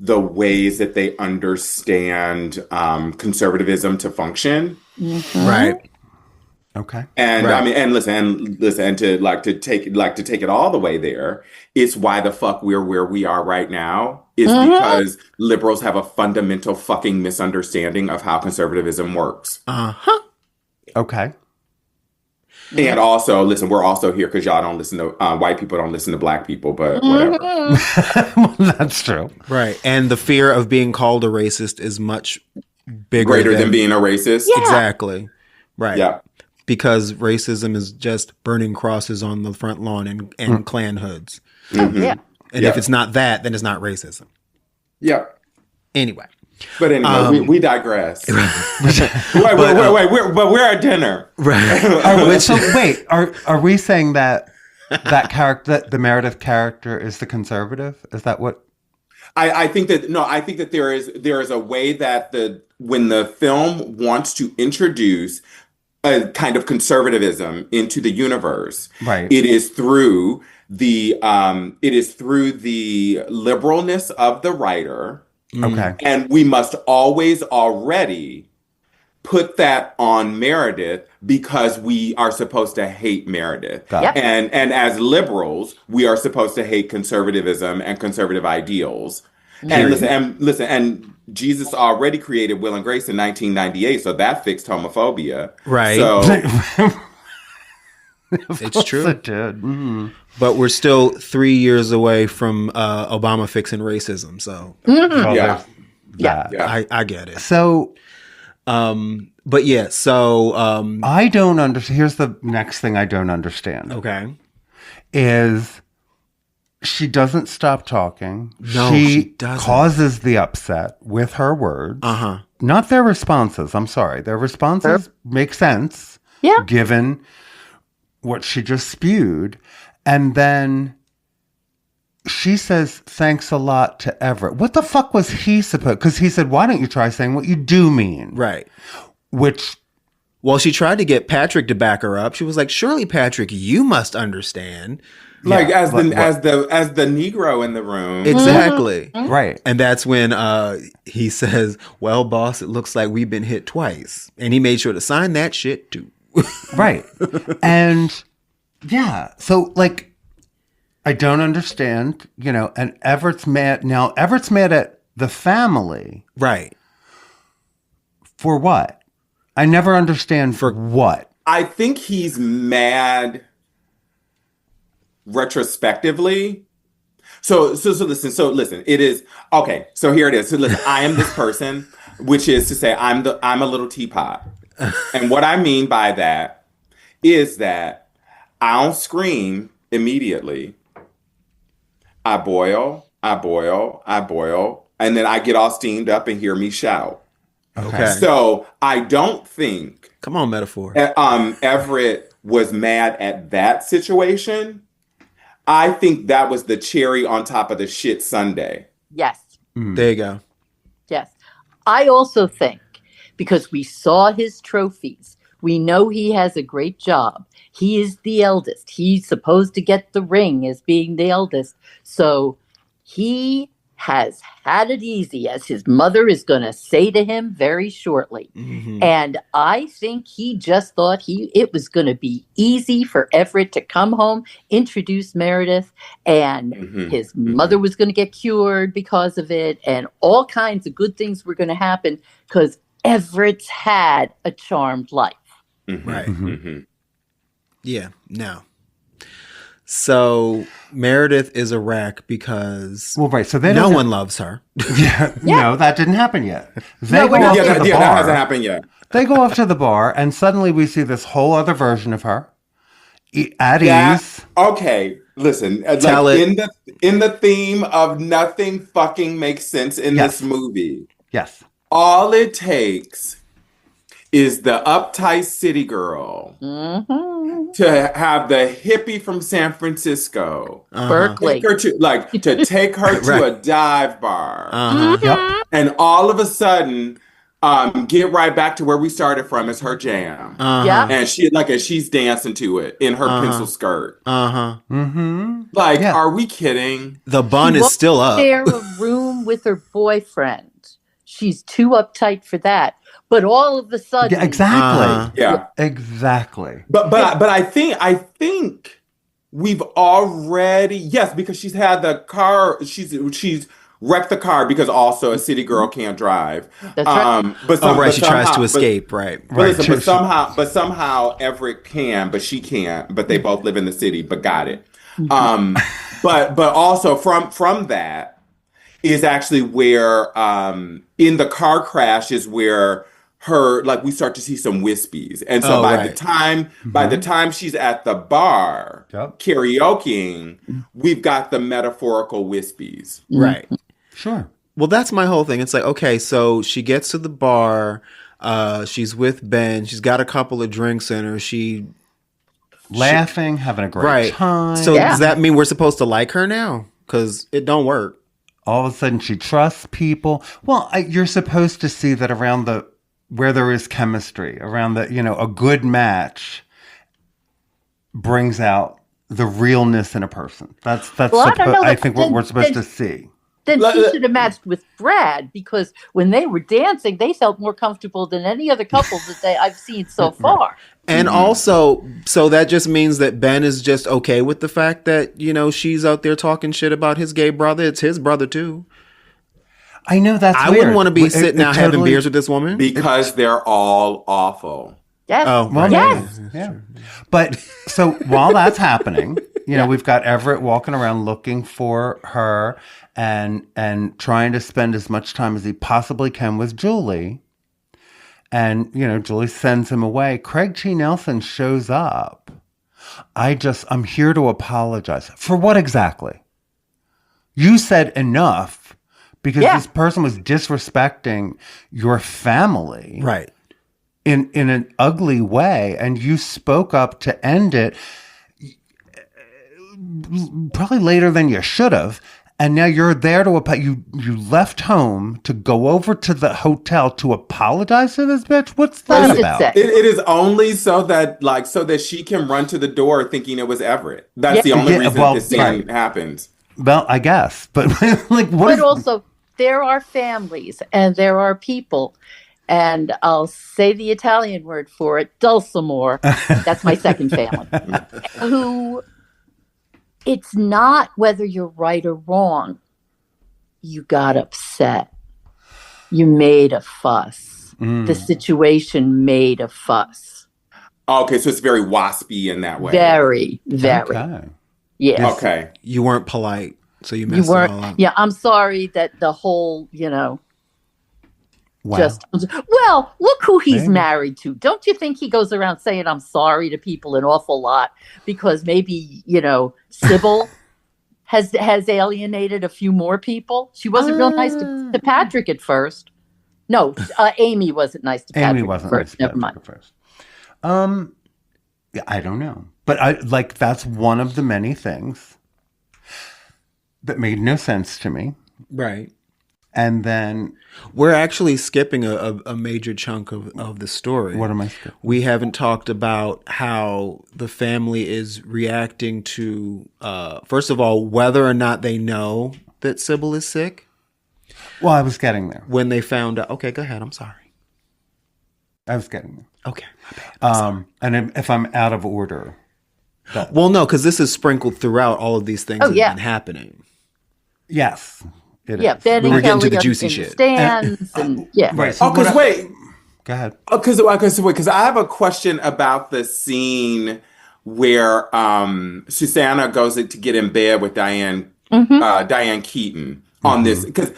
the ways that they understand conservatism to function. Right. Okay. And and to take it all the way there, it's why the fuck we're where we are right now is because liberals have a fundamental fucking misunderstanding of how conservatism works. Okay. And also, listen, we're also here because y'all don't listen to white people don't listen to black people, but whatever. Well, that's true. Right. And the fear of being called a racist is much greater than being a racist. Yeah. Exactly. Right. Yeah. Because racism is just burning crosses on the front lawn and Klan hoods. Yeah. And if it's not that, then it's not racism. Yeah. Anyway. But anyway, we digress. Wait, we're at dinner. Right. So wait, are we saying that character, the Meredith character, is the conservative? Is that what? I think that there is a way that when the film wants to introduce a kind of conservatism into the universe, right? It is through the liberalness of the writer. Okay. And we must always already put that on Meredith because we are supposed to hate Meredith. Yep. And as liberals, we are supposed to hate conservatism and conservative ideals. And listen, and Jesus already created Will and Grace in 1998, so that fixed homophobia. Right. So It's true. It did. Mm-hmm. But we're still 3 years away from Obama fixing racism. So Well, I get it. So, but yeah, so I don't understand. Here's the next thing I don't understand. Okay. Is she doesn't stop talking. No, she doesn't. Causes the upset with her words. Not their responses. I'm sorry. Their responses make sense. Yeah. Given what she just spewed. And then she says, thanks a lot to Everett. What the fuck was he supposed? Because he said, why don't you try saying what you do mean? Right. Which... Well, she tried to get Patrick to back her up. She was like, surely, Patrick, you must understand. Like as the Negro in the room. Exactly. Right. And that's when he says, well, boss, it looks like we've been hit twice. And he made sure to sign that shit too. Right. And yeah. So like, I don't understand, and Everett's mad. Now, Everett's mad at the family. Right. For what? I never understand for what. I think he's mad retrospectively. So listen, it is okay. So here it is. So listen, I am this person, which is to say I'm a little teapot. And what I mean by that is that I don't scream immediately. I boil, and then I get all steamed up and hear me shout. Okay. So I don't think. Come on, metaphor. Everett was mad at that situation. I think that was the cherry on top of the shit sundae. Yes. There you go. Yes. I also think, because we saw his trophies, we know he has a great job. He is the eldest. He's supposed to get the ring as being the eldest. So he has had it easy, as his mother is going to say to him very shortly. Mm-hmm. And I think he just thought it was going to be easy for Everett to come home, introduce Meredith, and his mother was going to get cured because of it, and all kinds of good things were going to happen because Everett's had a charmed life. Mm-hmm. Right. Mm-hmm. Yeah. No. So Meredith is a wreck because so no one loves her. No, that didn't happen yet. That hasn't happened yet. They go off to the bar, and suddenly we see this whole other version of her at ease. Okay, listen. Tell it. In the theme of nothing fucking makes sense in this movie. Yes. All it takes is the uptight city girl to have the hippie from San Francisco, Berkeley, to take her to a dive bar, Yep. and all of a sudden, get right back to where we started from is her jam, and she's dancing to it in her pencil skirt. Are we kidding? The bun is still up. Share a room with her boyfriend. She's too uptight for that. But all of a sudden, exactly, exactly. But I think we've already because she's had the car. She's wrecked the car because also a city girl can't drive. That's right. But she tries to escape. Right. But somehow Everett can, but she can't. But they both live in the city. But got it. But also from that is actually where in the car crash is where we start to see some wispies. And so by the time she's at the bar karaokeing, we've got the metaphorical wispies. Right. Sure. Well, that's my whole thing. It's like, okay, so she gets to the bar, she's with Ben, she's got a couple of drinks in her, laughing, having a great time. So does that mean we're supposed to like her now? Because it don't work. All of a sudden she trusts people. Well, you're supposed to see that around where there is chemistry, around a good match brings out the realness in a person. I think what we're supposed to see. Then she should have matched with Brad, because when they were dancing, they felt more comfortable than any other couple that I've seen so far. And also, so that just means that Ben is just okay with the fact that, she's out there talking shit about his gay brother. It's his brother too. I know that's I weird. wouldn't want to be sitting out having beers with this woman. Because they're all awful. Yes. Oh, Well, yes. Yeah. But so while that's happening, we've got Everett walking around looking for her and trying to spend as much time as he possibly can with Julie. And, Julie sends him away. Craig T. Nelson shows up. I'm here to apologize. For what exactly? You said enough because this person was disrespecting your family. Right. In an ugly way, and you spoke up to end it probably later than you should have, and now you're there to you left home to go over to the hotel to apologize to this bitch. What's that about? It is only so that she can run to the door thinking it was Everett. That's the only reason this scene happens. Well, I guess, but also there are families and there are people. And I'll say the Italian word for it, Dulcimore. That's my second family. Who, it's not whether you're right or wrong. You got upset. You made a fuss. The situation made a fuss. Okay, so it's very waspy in that way. Very, very. Okay. Yeah. Okay. You weren't polite, so you messed it all up. Yeah, I'm sorry that the whole, Wow. Look who he's married to. Don't you think he goes around saying I'm sorry to people an awful lot because maybe, Sybil has alienated a few more people? She wasn't real nice to Patrick at first. No, Amy wasn't nice to Patrick. Amy wasn't at nice first. to Never Patrick mind. at first. I don't know. But that's one of the many things that made no sense to me. Right. And then we're actually skipping a major chunk of the story. What am I skipping? We haven't talked about how the family is reacting to, first of all, whether or not they know that Sybil is sick. Well, I was getting there. When they found out. Okay, go ahead. I'm sorry. I was getting there. Okay. My bad. And if I'm out of order. Well, no, because this is sprinkled throughout all of these things that have been happening. Yes. Ben and Kelly getting to the juicy in shit. The stands Right. So wait. Go ahead. Because I have a question about the scene where Susanna goes to get in bed with Diane Keaton on this. Because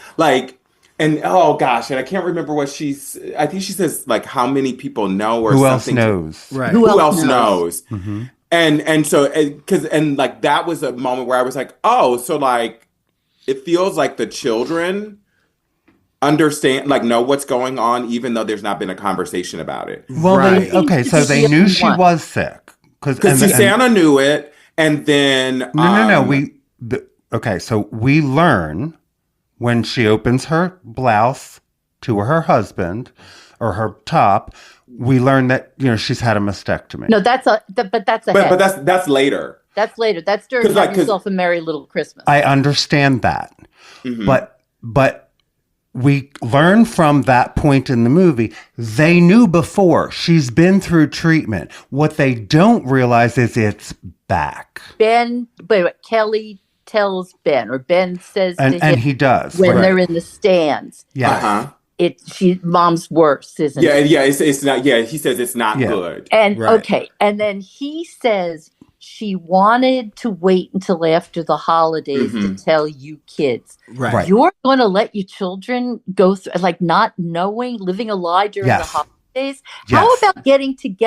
and oh gosh, and I can't remember what I think she says how many people know or who something. Who else knows? Right. Who else knows? Mm-hmm. And so that was a moment where I was like, oh, so it feels like the children understand, know what's going on, even though there's not been a conversation about it. Well, so they knew she was sick. Because Susanna knew it, and then... No. So we learn when she opens her blouse to her husband, or her top, we learn that, she's had a mastectomy. No, that's that's later. That's later. That's during Have Yourself a Merry Little Christmas. I understand that. Mm-hmm. But we learn from that point in the movie, they knew before she's been through treatment. What they don't realize is it's back. Kelly tells Ben, or Ben says to him, and he does when they're in the stands. Yeah. Mom's worse, isn't it? Yeah, it's not. Yeah, he says it's not good. And and then he says she wanted to wait until after the holidays to tell you kids. Right. You're going to let your children go through, not knowing, living a lie during the holidays. How about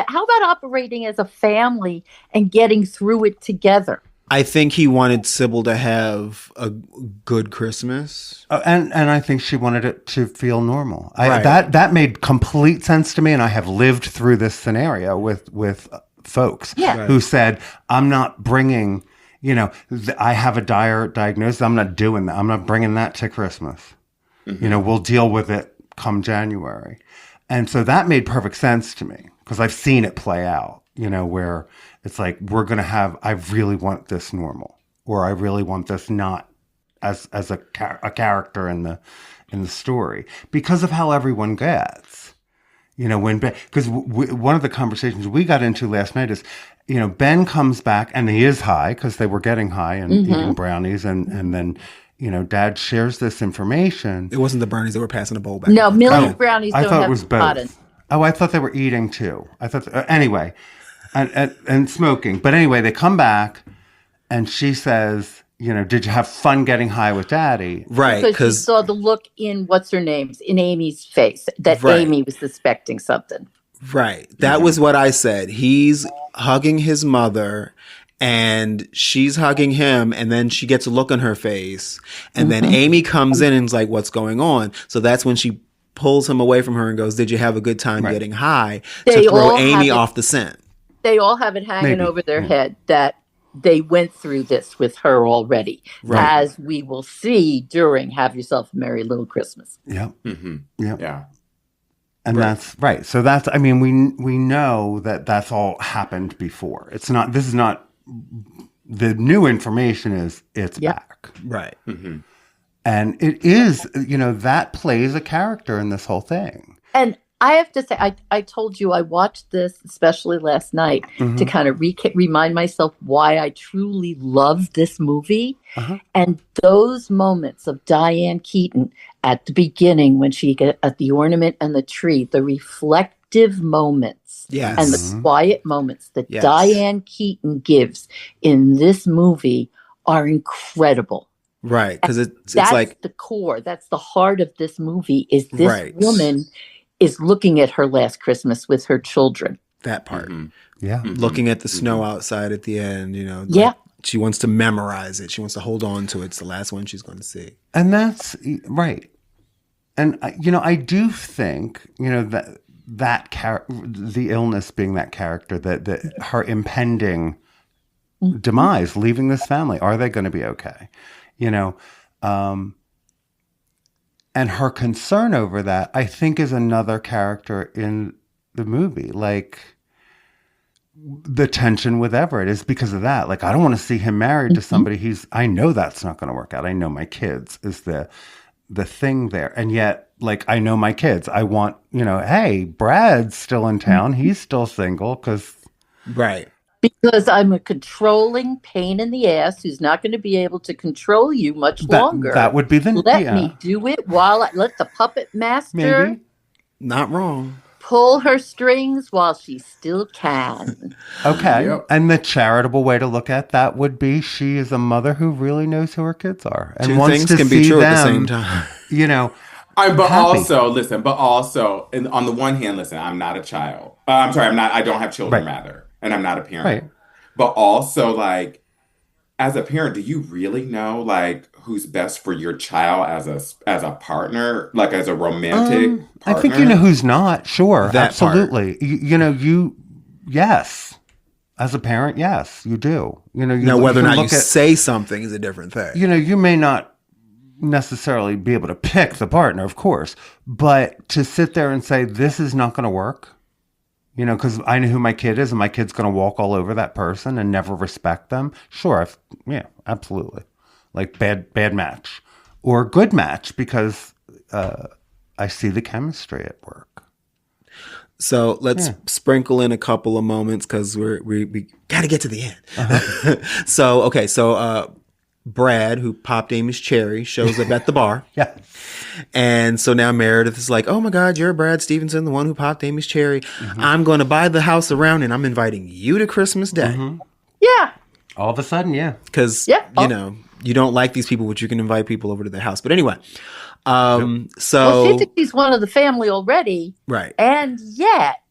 how about operating as a family and getting through it together? I think he wanted Sybil to have a good Christmas. And I think she wanted it to feel normal. That made complete sense to me, and I have lived through this scenario with folks who said, I'm not bringing, I have a dire diagnosis. I'm not doing that. I'm not bringing that to Christmas. Mm-hmm. We'll deal with it come January. And so that made perfect sense to me because I've seen it play out, where it's we're going to have, I really want this normal, or I really want this not as a character in the story because of how everyone gets. Because one of the conversations we got into last night is, Ben comes back and he is high because they were getting high and eating brownies. And then, Dad shares this information. It wasn't the brownies that were passing the bowl back. No, Millie's brownies don't have pot in. Oh, I thought they were eating too. I thought anyway, and smoking. But anyway, they come back, and she says, did you have fun getting high with Daddy? Right, because she saw the look in in Amy's face that Amy was suspecting something. Right. That was what I said. He's hugging his mother and she's hugging him, and then she gets a look on her face, and then Amy comes in and is like, what's going on? So that's when she pulls him away from her and goes, did you have a good time getting high? To throw Amy off the scent. They all have it hanging over their head that they went through this with her already, as we will see during Have Yourself a Merry Little Christmas. Yep. Mm-hmm. Yep. Yeah. And that's right. So that's, I mean, we know that that's all happened before. It's not, this is not, the new information is it's back. Right. Mm-hmm. And it is, that plays a character in this whole thing. And I have to say, I told you I watched this, especially last night, to kind of remind myself why I truly love this movie. And those moments of Diane Keaton at the beginning when she got at the ornament and the tree, the reflective moments and the quiet moments that Diane Keaton gives in this movie are incredible. Right, because it's like the core, that's the heart of this movie, is this woman is looking at her last Christmas with her children. That part. Yeah. Looking at the snow outside at the end, she wants to memorize it. She wants to hold on to it. It's the last one she's going to see. And that's right. And, I do think, the illness being that character, that her impending demise, leaving this family, are they going to be okay? And her concern over that, I think, is another character in the movie. Like, the tension with Everett is because of that. Like, I don't want to see him married to somebody I know that's not going to work out. I know my kids is the thing there. And yet, like, I know my kids. I want, hey, Brad's still in town. He's still single because... Right. Because I'm a controlling pain in the ass who's not going to be able to control you much longer. That would be the... Let me do it while I let the puppet master... Maybe. Not wrong. Pull her strings while she still can. Okay. Yep. And the charitable way to look at that would be she is a mother who really knows who her kids are. And two wants things to can see be true them, at the same time. But happy. also, and on the one hand, listen, I'm not a child. I don't have children, rather. And I'm not a parent. Right. But also, like, as a parent, do you really know, like, who's best for your child as a partner, like as a romantic partner? I think you know who's not. Sure, that absolutely. Yes, as a parent, yes, you do. Now, whether or not you say something is a different thing. You may not necessarily be able to pick the partner, of course, but to sit there and say this is not going to work. Because I know who my kid is, and my kid's going to walk all over that person and never respect them. Sure, absolutely. Like bad match, or good match because I see the chemistry at work. So let's sprinkle in a couple of moments because we got to get to the end. So Brad, who popped Amy's cherry, shows up at the bar. Yeah. And so now Meredith is like, oh my God, you're Brad Stevenson, the one who popped Amy's cherry. I'm going to buy the house around and I'm inviting you to Christmas Day. Yeah. All of a sudden, yeah. Because, you don't like these people, but you can invite people over to their house. But anyway, so... Well, she thinks he's one of the family already. Right. And yet,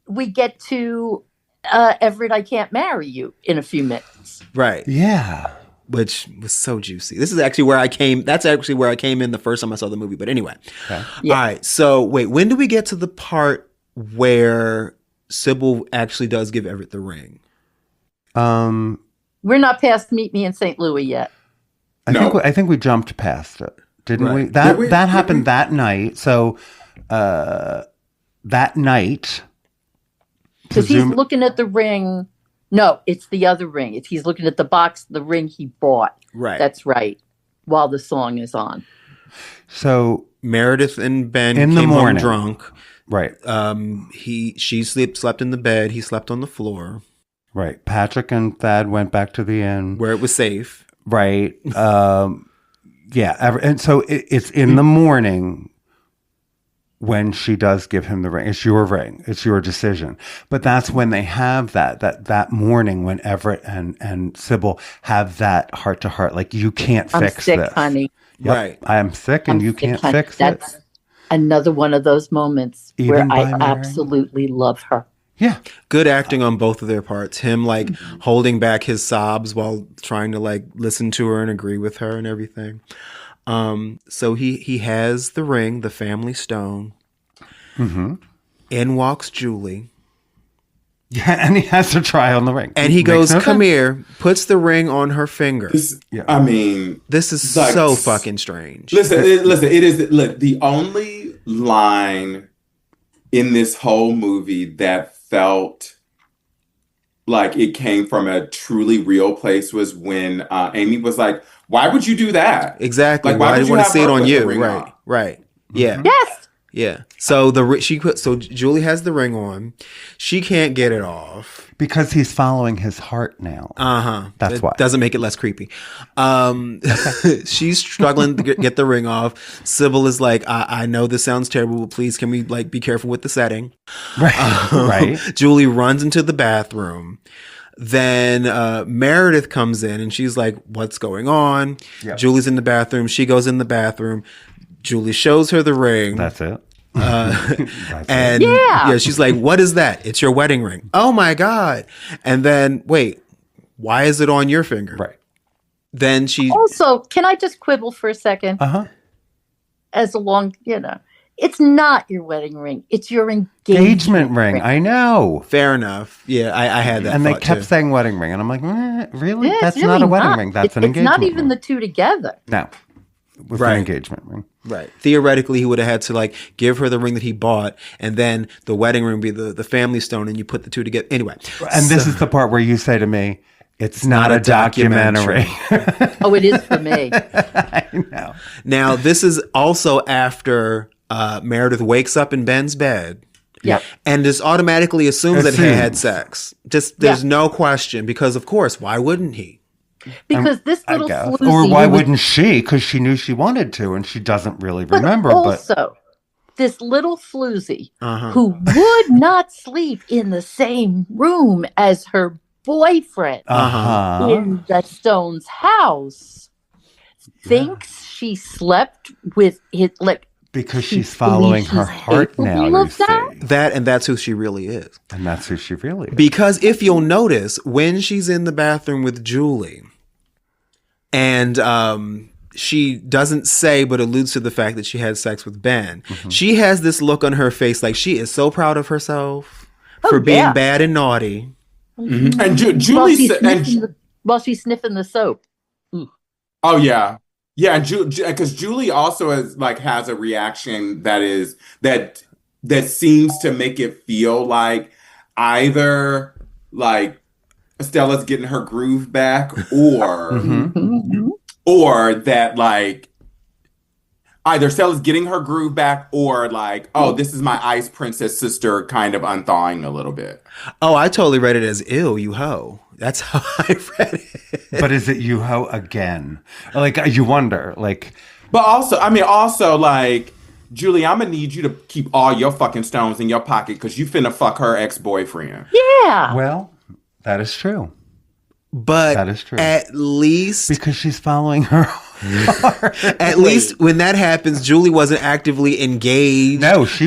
we get to Everett, I Can't Marry You in a few minutes. Right. Yeah. Which was so juicy. This is actually where I came. That's actually where I came in the first time I saw the movie. But anyway. Okay. Yeah. All right. So wait, when do we get to the part where Sybil actually does give Everett the ring? We're not past Meet Me in St. Louis yet. I think we jumped past it, didn't we? That happened that night. So that night, because he's looking at the ring. No, it's the other ring. He's looking at the box, the ring he bought. Right. That's right. While the song is on. So Meredith and Ben in came the morning, home drunk. Right. She slept in the bed. He slept on the floor. Right. Patrick and Thad went back to the inn where it was safe. Right. And so it's in the morning when she does give him the ring. It's your ring. It's your decision. But that's when they have that morning when Everett and Sybil have that heart to heart. Like, you can't fix sick, this. honey. Yep. Right. I am sick and you can't fix it. That's another one of those moments where I absolutely love her. Yeah. Good acting on both of their parts. Him like holding back his sobs while trying to like listen to her and agree with her and everything. So he has the ring, the family stone. Mm-hmm. In walks Julie. Yeah, and he has her try on the ring. And he goes, come here, puts the ring on her finger. I mean, this is like, so fucking strange. Listen, it is. Look, the only line in this whole movie that felt like it came from a truly real place was when Amy was like, "Why would you do that?" Exactly. Like, why do you want to see it on you? Right. On? Right. Yeah. Yes. Yeah. So Julie has the ring on. She can't get it off because he's following his heart now. That's why. Doesn't make it less creepy. She's struggling to get the ring off. Sybil is like, I know this sounds terrible, but please can we like be careful with the setting? Right. Right. Julie runs into the bathroom. Then Meredith comes in and she's like, what's going on? Yep. Julie's in the bathroom. She goes in the bathroom. Julie shows her the ring. That's it. And she's like, what is that? It's your wedding ring. Oh my God. And then, wait, why is it on your finger? Right. Then she... Also, can I just quibble for a second? As long, it's not your wedding ring. It's your engagement ring. I know. Fair enough. Yeah, I had that. And they kept saying wedding ring. And I'm like, really? Yeah, That's really not a wedding ring. That's an engagement ring. It's not even the two together. No. With an engagement ring. Right. Theoretically, he would have had to like give her the ring that he bought, and then the wedding ring be the family stone, and you put the two together. Anyway. And this is the part where you say to me, it's not a documentary. Oh, it is for me. I know. Now, this is also after Meredith wakes up in Ben's bed. Yep. And just automatically assumes that he had sex. Just there's no question, because of course, why wouldn't he? Because this little floozy... Or why wouldn't she? Because she knew she wanted to, and she doesn't really remember. Also, this little floozy who would not sleep in the same room as her boyfriend in the Stone's house thinks she slept with his... Because she's following her heart now, you see. And that's who she really is. And that's who she really is. Because if you'll notice, when she's in the bathroom with Julie, and she doesn't say but alludes to the fact that she had sex with Ben, she has this look on her face like she is so proud of herself for being bad and naughty. And Julie... While she's sniffing the soap. Oh, yeah. Yeah, and because Julie also has a reaction that seems to make it feel like either like Stella's getting her groove back, or or that like either Stella's getting her groove back, or like, oh, this is my ice princess sister kind of unthawing a little bit. Oh, I totally read it as ew, you hoe. That's how I read it. But is it you hoe again? Like, you wonder, like... But also, like, Julie, I'm gonna need you to keep all your fucking stones in your pocket because you finna fuck her ex-boyfriend. Yeah. Well, that is true. But that is true. At least... Because she's following her heart. At least when that happens, Julie wasn't actively engaged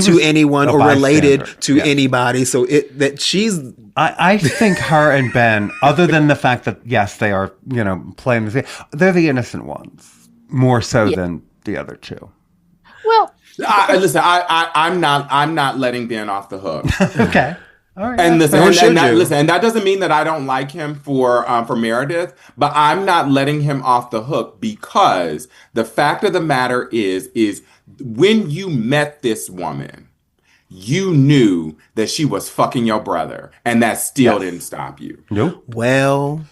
to anyone or related to anybody. So I think her and Ben, other than the fact that, yes, they are, playing the game, they're the innocent ones, more so than the other two. Well, listen, I'm not letting Ben off the hook. Okay. All right. And listen, and that doesn't mean that I don't like him for Meredith, but I'm not letting him off the hook because the fact of the matter is when you met this woman, you knew that she was fucking your brother, and that still didn't stop you. Nope. Well,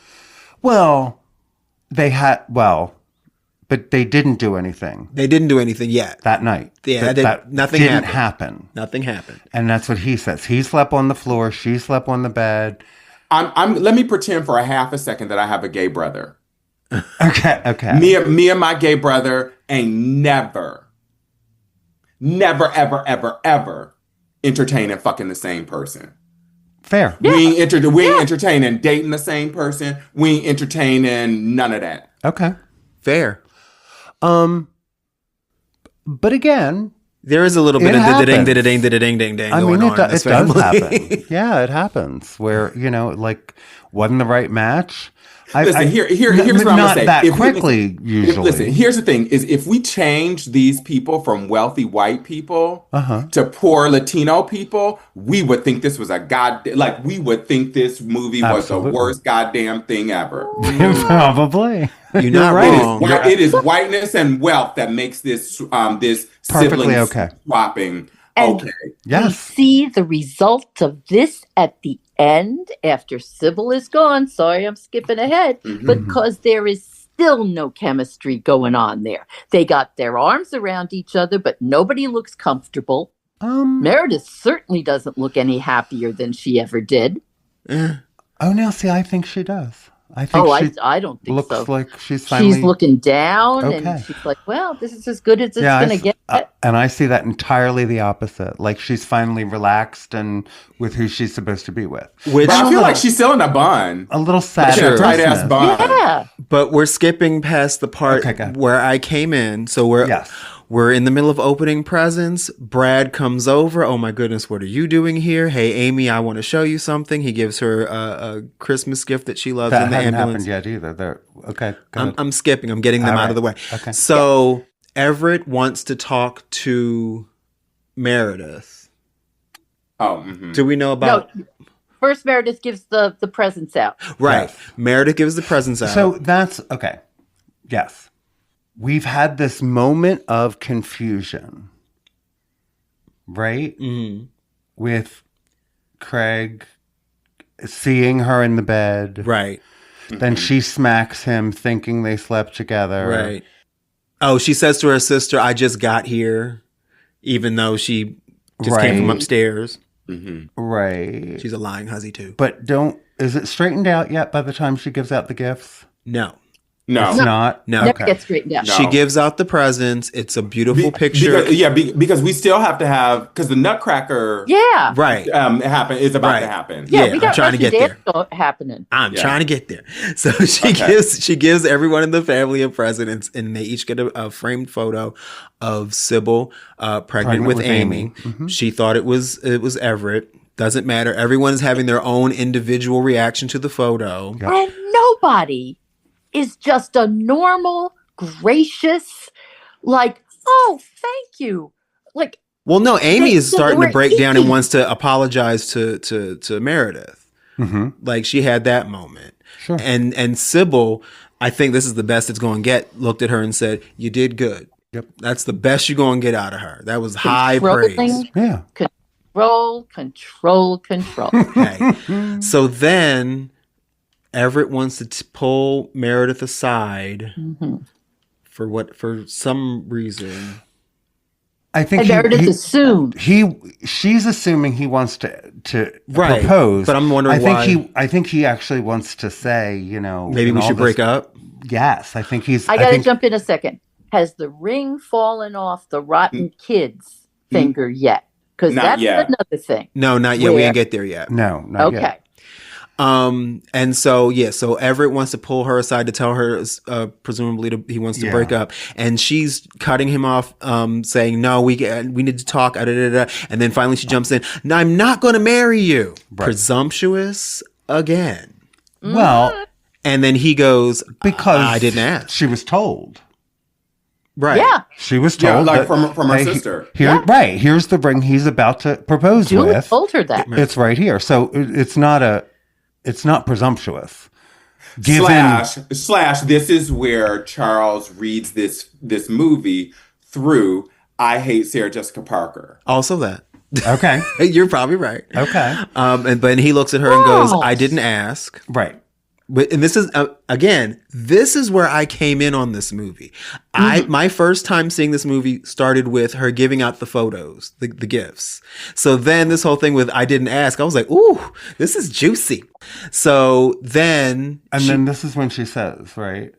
but they didn't do anything. They didn't do anything yet. That night. Yeah, nothing didn't happen. Nothing happened. And that's what he says. He slept on the floor. She slept on the bed. Let me pretend for a half a second that I have a gay brother. Okay. Me and my gay brother ain't never never, ever, ever, ever entertaining fucking the same person. Fair. Yeah. We ain't entertaining dating the same person. We ain't entertaining none of that. Okay. Fair. But again, there is a little bit of ding going on in this family. Does happen. Yeah, it happens where, like, wasn't the right match. Here's what I'm going to say. Not that quickly, usually. Here's the thing, is if we change these people from wealthy white people to poor Latino people, we would think this was we would think this movie was the worst goddamn thing ever. Probably. You're not wrong. It is whiteness and wealth that makes this perfectly okay. Swapping and okay. Yes. We see the result of this at the end after Sybil is gone. Sorry, I'm skipping ahead, because there is still no chemistry going on there. They got their arms around each other, but nobody looks comfortable. Meredith certainly doesn't look any happier than she ever did. Oh, now see, I think she does. I think I don't think looks so. Like she's finally... She's looking down, and she's like, well, this is as good as it's going to get. And I see that entirely the opposite. Like, she's finally relaxed and with who she's supposed to be with. But I feel like she's still in a bun. A little sad. Sure. Tight-ass bun. Yeah. But we're skipping past the part where I came in. So we're in the middle of opening presents. Brad comes over. Oh my goodness, what are you doing here? Hey, Amy, I want to show you something. He gives her a Christmas gift that she loves in the ambulance. That hasn't happened yet either. I'm skipping. I'm getting them out of the way. Okay. So Everett wants to talk to Meredith. Oh. Do we know about... No. First, Meredith gives the presents out. Right. Yes. Meredith gives the presents out. So that's... Okay. Yes. We've had this moment of confusion, right? Mm-hmm. With Craig seeing her in the bed. Right. Then she smacks him thinking they slept together. Right. Oh, she says to her sister, I just got here, even though she just came from upstairs. Mm-hmm. Right. She's a lying hussy too. But is it straightened out yet by the time she gives out the gifts? No. No. It's not? No. Never gets straightened out. No. She gives out the presents. It's a beautiful picture. Because we still have to have, because the Nutcracker is about to happen. Yeah, we got I'm trying to get there. Happening. I'm trying to get there. So she gives everyone in the family a present, and they each get a framed photo of Sybil pregnant with Amy. Mm-hmm. She thought it was Everett. Doesn't matter. Everyone's having their own individual reaction to the photo. Yep. And nobody is just a normal, gracious, like, oh, thank you. Like, well, no, Amy is starting to break down and wants to apologize to Meredith. Mm-hmm. Like, she had that moment. Sure. And Sybil, I think this is the best it's going to get, looked at her and said, you did good. Yep. That's the best you're going to get out of her. That was high praise. Yeah. Control. Okay. So then Everett wants to pull Meredith aside for some reason. I think Meredith assumed she's assuming he wants to propose, but I'm wondering why. I think he actually wants to say, maybe we should break up. Yes, I think he's. I got to jump in a second. Has the ring fallen off the rotten kid's finger yet? Because that's another thing. No, not yet. We ain't get there yet. No, not yet. Okay. And so Everett wants to pull her aside to tell her, presumably he wants to break up, and she's cutting him off, saying, no, we need to talk, and then finally she jumps in. No, I'm not going to marry you. Right. Presumptuous again. Well, and then he goes, because I didn't ask. She was told. Right. Yeah. She was told from her sister. Right. Here's the ring he's about to propose Julie with. told her that. It's right here. So it's not presumptuous. Slash, this is where Charles reads this movie through I Hate Sarah Jessica Parker. Also that. Okay. You're probably right. Okay. But he looks at her and goes, I didn't ask. Right. And this is, again, this is where I came in on this movie. My first time seeing this movie started with her giving out the photos, the gifts. So then this whole thing with I didn't ask, I was like, ooh, this is juicy. So then. And then this is when she says, right?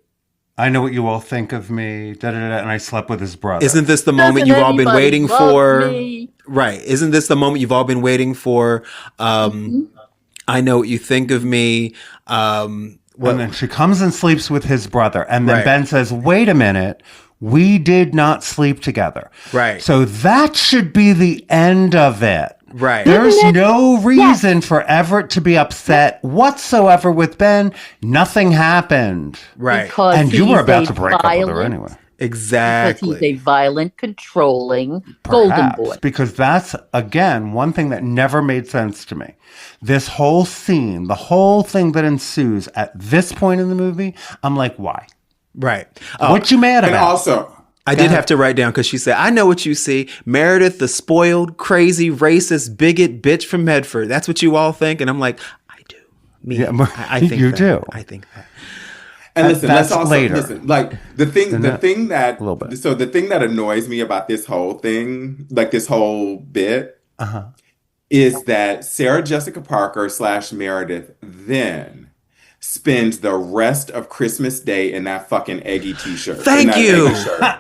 I know what you all think of me, and I slept with his brother. Isn't this the moment you've all been waiting for? Right. Isn't this the moment you've all been waiting for? I know what you think of me. And then she comes and sleeps with his brother. And then Ben says, wait a minute. We did not sleep together. Right. So that should be the end of it. Right. There's no reason for Everett to be upset whatsoever with Ben. Nothing happened. Right. Because and you were about to break up with her anyway. Exactly. Because he's a violent, controlling golden boy. Because that's, again, one thing that never made sense to me. This whole scene, the whole thing that ensues at this point in the movie, I'm like, why? Right. What you mad about? And also, I did have to write down because she said, I know what you see. Meredith, the spoiled, crazy, racist, bigot bitch from Medford. That's what you all think. And I'm like, I do. I think you that. do. I think that. And listen, that's let's also later. listen. Like the thing that annoys me about this whole thing, like this whole bit, is that Sarah Jessica Parker / Meredith then spends the rest of Christmas Day in that fucking eggy t-shirt. Thank you.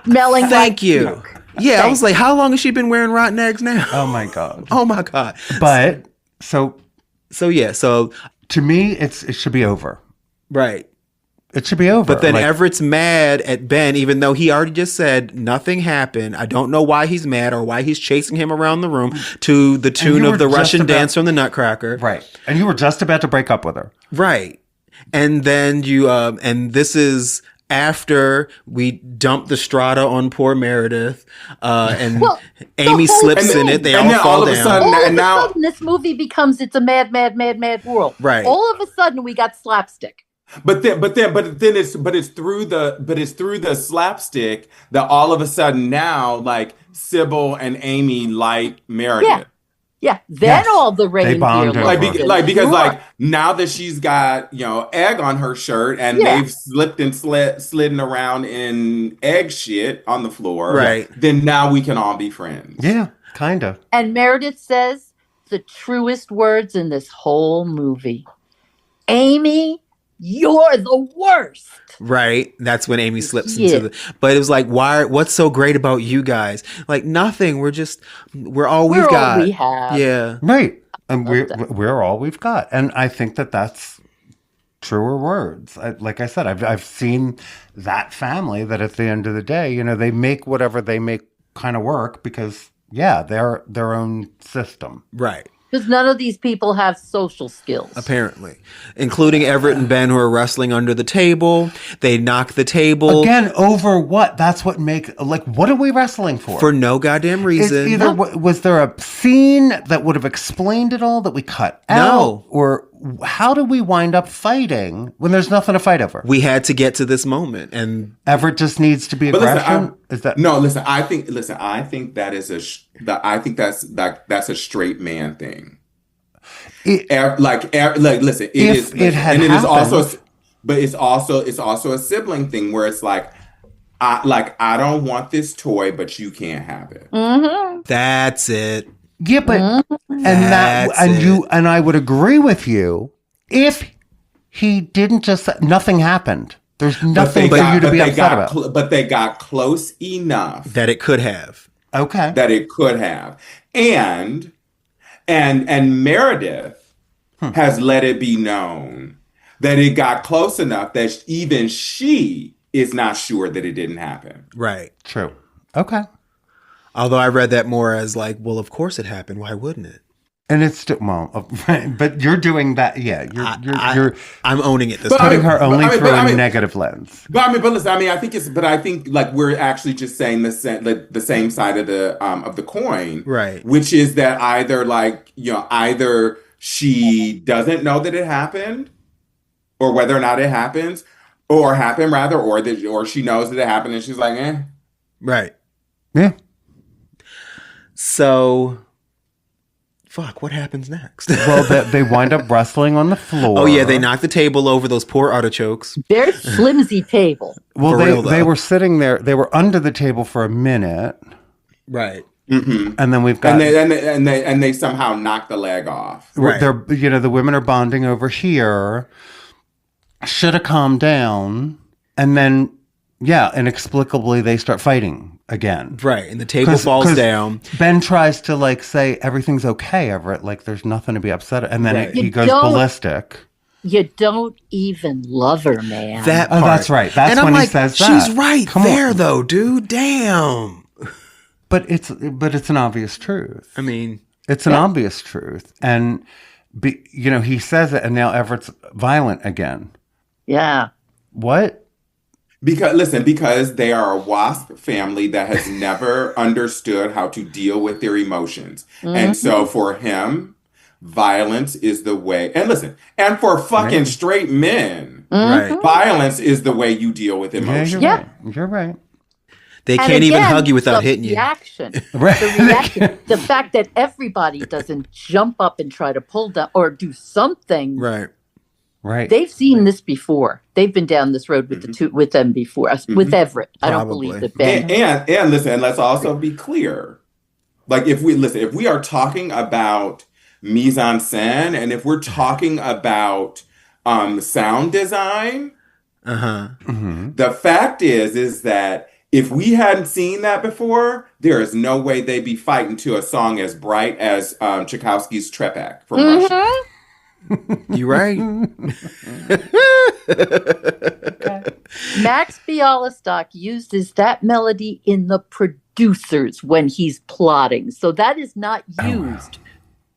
Smelling Thank you. Yeah, I was like, how long has she been wearing rotten eggs now? Oh my God. Oh my God. But so to me, it should be over. Right. It should be over. But then Everett's mad at Ben, even though he already just said nothing happened. I don't know why he's mad or why he's chasing him around the room to the tune of the Russian dance from the Nutcracker. Right. And you were just about to break up with her. Right. And then and this is after we dump the strata on poor Meredith, and Amy slips in it. They all fall down. All of a sudden, this movie becomes it's a mad, mad, mad, mad world. Right. All of a sudden, we got slapstick. But then it's through the slapstick that all of a sudden now, like, Sybil and Amy like Meredith. Yeah, then all the reindeer because now that she's got egg on her shirt and they've slipped and slidden around in egg shit on the floor, right? Then now we can all be friends. Yeah, kind of. And Meredith says the truest words in this whole movie: "Amy, you're the worst." Right. That's when Amy slips into but it was like, what's so great about you guys? Like, nothing. We're all we've got. All we have. Yeah. Right. And we're all we've got. And I think that's truer words. Like I said, I've seen that family that at the end of the day, they make whatever they make kind of work because they're their own system. Right. Because none of these people have social skills. Apparently. Including Everett and Ben, who are wrestling under the table. They knock the table. Again, over what? That's what what are we wrestling for? For no goddamn reason. Was there a scene that would have explained it all that we cut out? No. Or how do we wind up fighting when there's nothing to fight over? We had to get to this moment. And Everett just needs to be aggression? I think that is that's a straight man thing. It is also a sibling thing where it's like, I don't want this toy, but you can't have it. Mm-hmm. That's it. Yeah, but and I would agree with you if he didn't just nothing happened. There's nothing for you to be upset about. But they got close enough that it could have. Okay. That it could have. And Meredith has let it be known that it got close enough that even she is not sure that it didn't happen. Right. True. Okay. Although I read that more as like, well, of course it happened. Why wouldn't it? And it's still, but you're doing that. Yeah, I'm owning it. Putting her only through a negative lens. But listen, I think like we're actually just saying the same side of the coin, right? Which is that either she doesn't know that it happened, or whether or not it happens, or happened rather, or she knows that it happened and she's like, eh, right, yeah. So. Fuck, what happens next? Well, they wind up wrestling on the floor. Oh, yeah, they knock the table over, those poor artichokes. Their flimsy table. Well, they were sitting there. They were under the table for a minute. Right. Mm-hmm. And then we've got... And they somehow knock the leg off. Right. The women are bonding over here. Should have calmed down. And then Yeah, inexplicably they start fighting again. Right, and the table falls down. Ben tries to like say everything's okay, Everett, like there's nothing to be upset at, and then he goes ballistic. You don't even love her, man. That part. Oh, that's right. That's and when I'm he says that. She's right there, though, dude. Damn. But it's an obvious truth. I mean, it's an obvious truth, and he says it, and now Everett's violent again. Yeah. What? Because they are a WASP family that has never understood how to deal with their emotions. Mm-hmm. And so for him, violence is the way. And listen, and for fucking straight men, violence is the way you deal with emotions. Yeah, you're right. They can't even hug you without hitting you. Right. The reaction. The fact that everybody doesn't jump up and try to pull down or do something. Right. They've seen this before. We've been down this road with them before. With Everett. I don't believe that Ben. And listen, and let's also be clear. Like if we are talking about mise en scène, and if we're talking about sound design, the fact is that if we hadn't seen that before, there is no way they'd be fighting to a song as bright as Tchaikovsky's Trepak from Russia. You right. Max Bialystock uses that melody in The Producers when he's plotting. So that is not used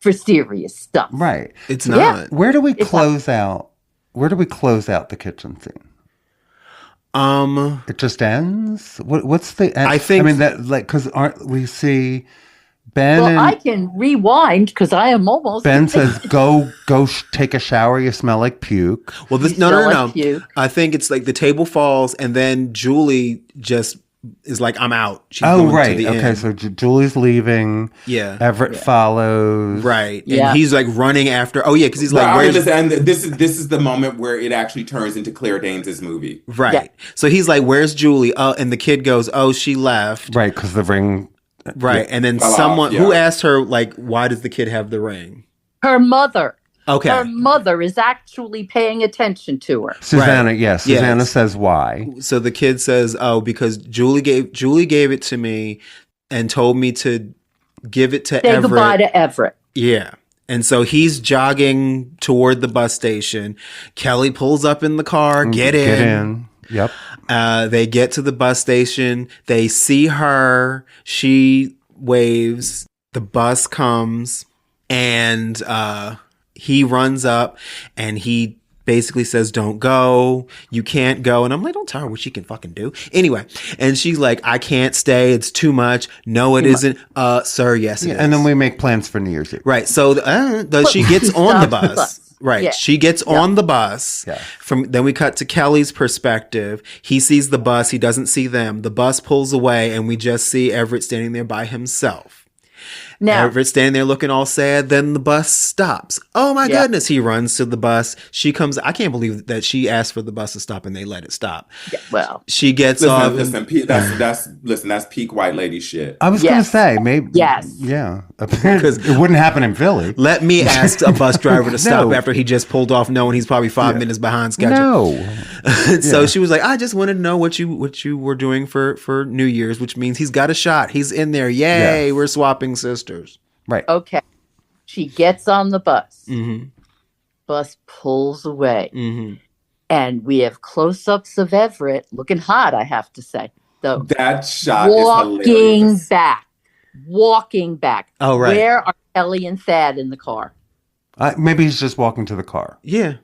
for serious stuff. Right. It's not. Yeah. Where do we close out the kitchen scene? It just ends? What's the end? Because aren't we see Ben? Well, I can rewind because I am almost. Ben says, "Go, take a shower. You smell like puke." Well, no. Puke. I think it's like the table falls, and then Julie just is like, "I'm out." She's going to the end. So Julie's leaving. Yeah, Everett follows. Right, and he's like running after. Oh yeah, because he's like, "Where's?" And this is the moment where it actually turns into Claire Danes' movie. Right. Yeah. So he's like, "Where's Julie?" And the kid goes, "Oh, she left." Right, because the ring. Right, and then someone who asked her, like, why does the kid have the ring? Her mother. Okay. Her mother is actually paying attention to her. Susanna, yes. Susanna says why. So the kid says, "Oh, because Julie gave it to me and told me to give it to Everett." Say goodbye to Everett. Yeah. And so he's jogging toward the bus station. Kelly pulls up in the car. Get in. Yep. They get to the bus station. They see her. She waves. The bus comes, and he runs up, and he basically says, "Don't go. You can't go." And I'm like, don't tell her what she can fucking do. Anyway, and she's like, "I can't stay. It's too much." "No, it isn't." Sir, yes, it is. And then we make plans for New Year's Eve. Right. So she gets on the bus. Right. Yeah. She gets on the bus. Yeah. Then we cut to Kelly's perspective. He sees the bus. He doesn't see them. The bus pulls away, and we just see Everett standing there by himself. Now, Everett standing there looking all sad. Then the bus stops. Oh my goodness. He runs to the bus. She comes. I can't believe that she asked for the bus to stop and they let it stop. Yeah, well, she gets off. That's peak white lady shit. I was going to say, maybe. Yes. Yeah. Because it wouldn't happen in Philly. Let me ask a bus driver to stop after he just pulled off knowing he's probably 5 minutes behind schedule. No. So she was like, "I just wanted to know what you were doing for New Year's," which means he's got a shot. He's in there. Yay. We're swapping sisters. Right. Okay. She gets on the bus. Mm-hmm. Bus pulls away. Mm-hmm. And we have close-ups of Everett looking hot, I have to say. Though that shot is hilarious. Walking back. Oh, right. Where are Kelly and Thad in the car? Maybe he's just walking to the car. Yeah.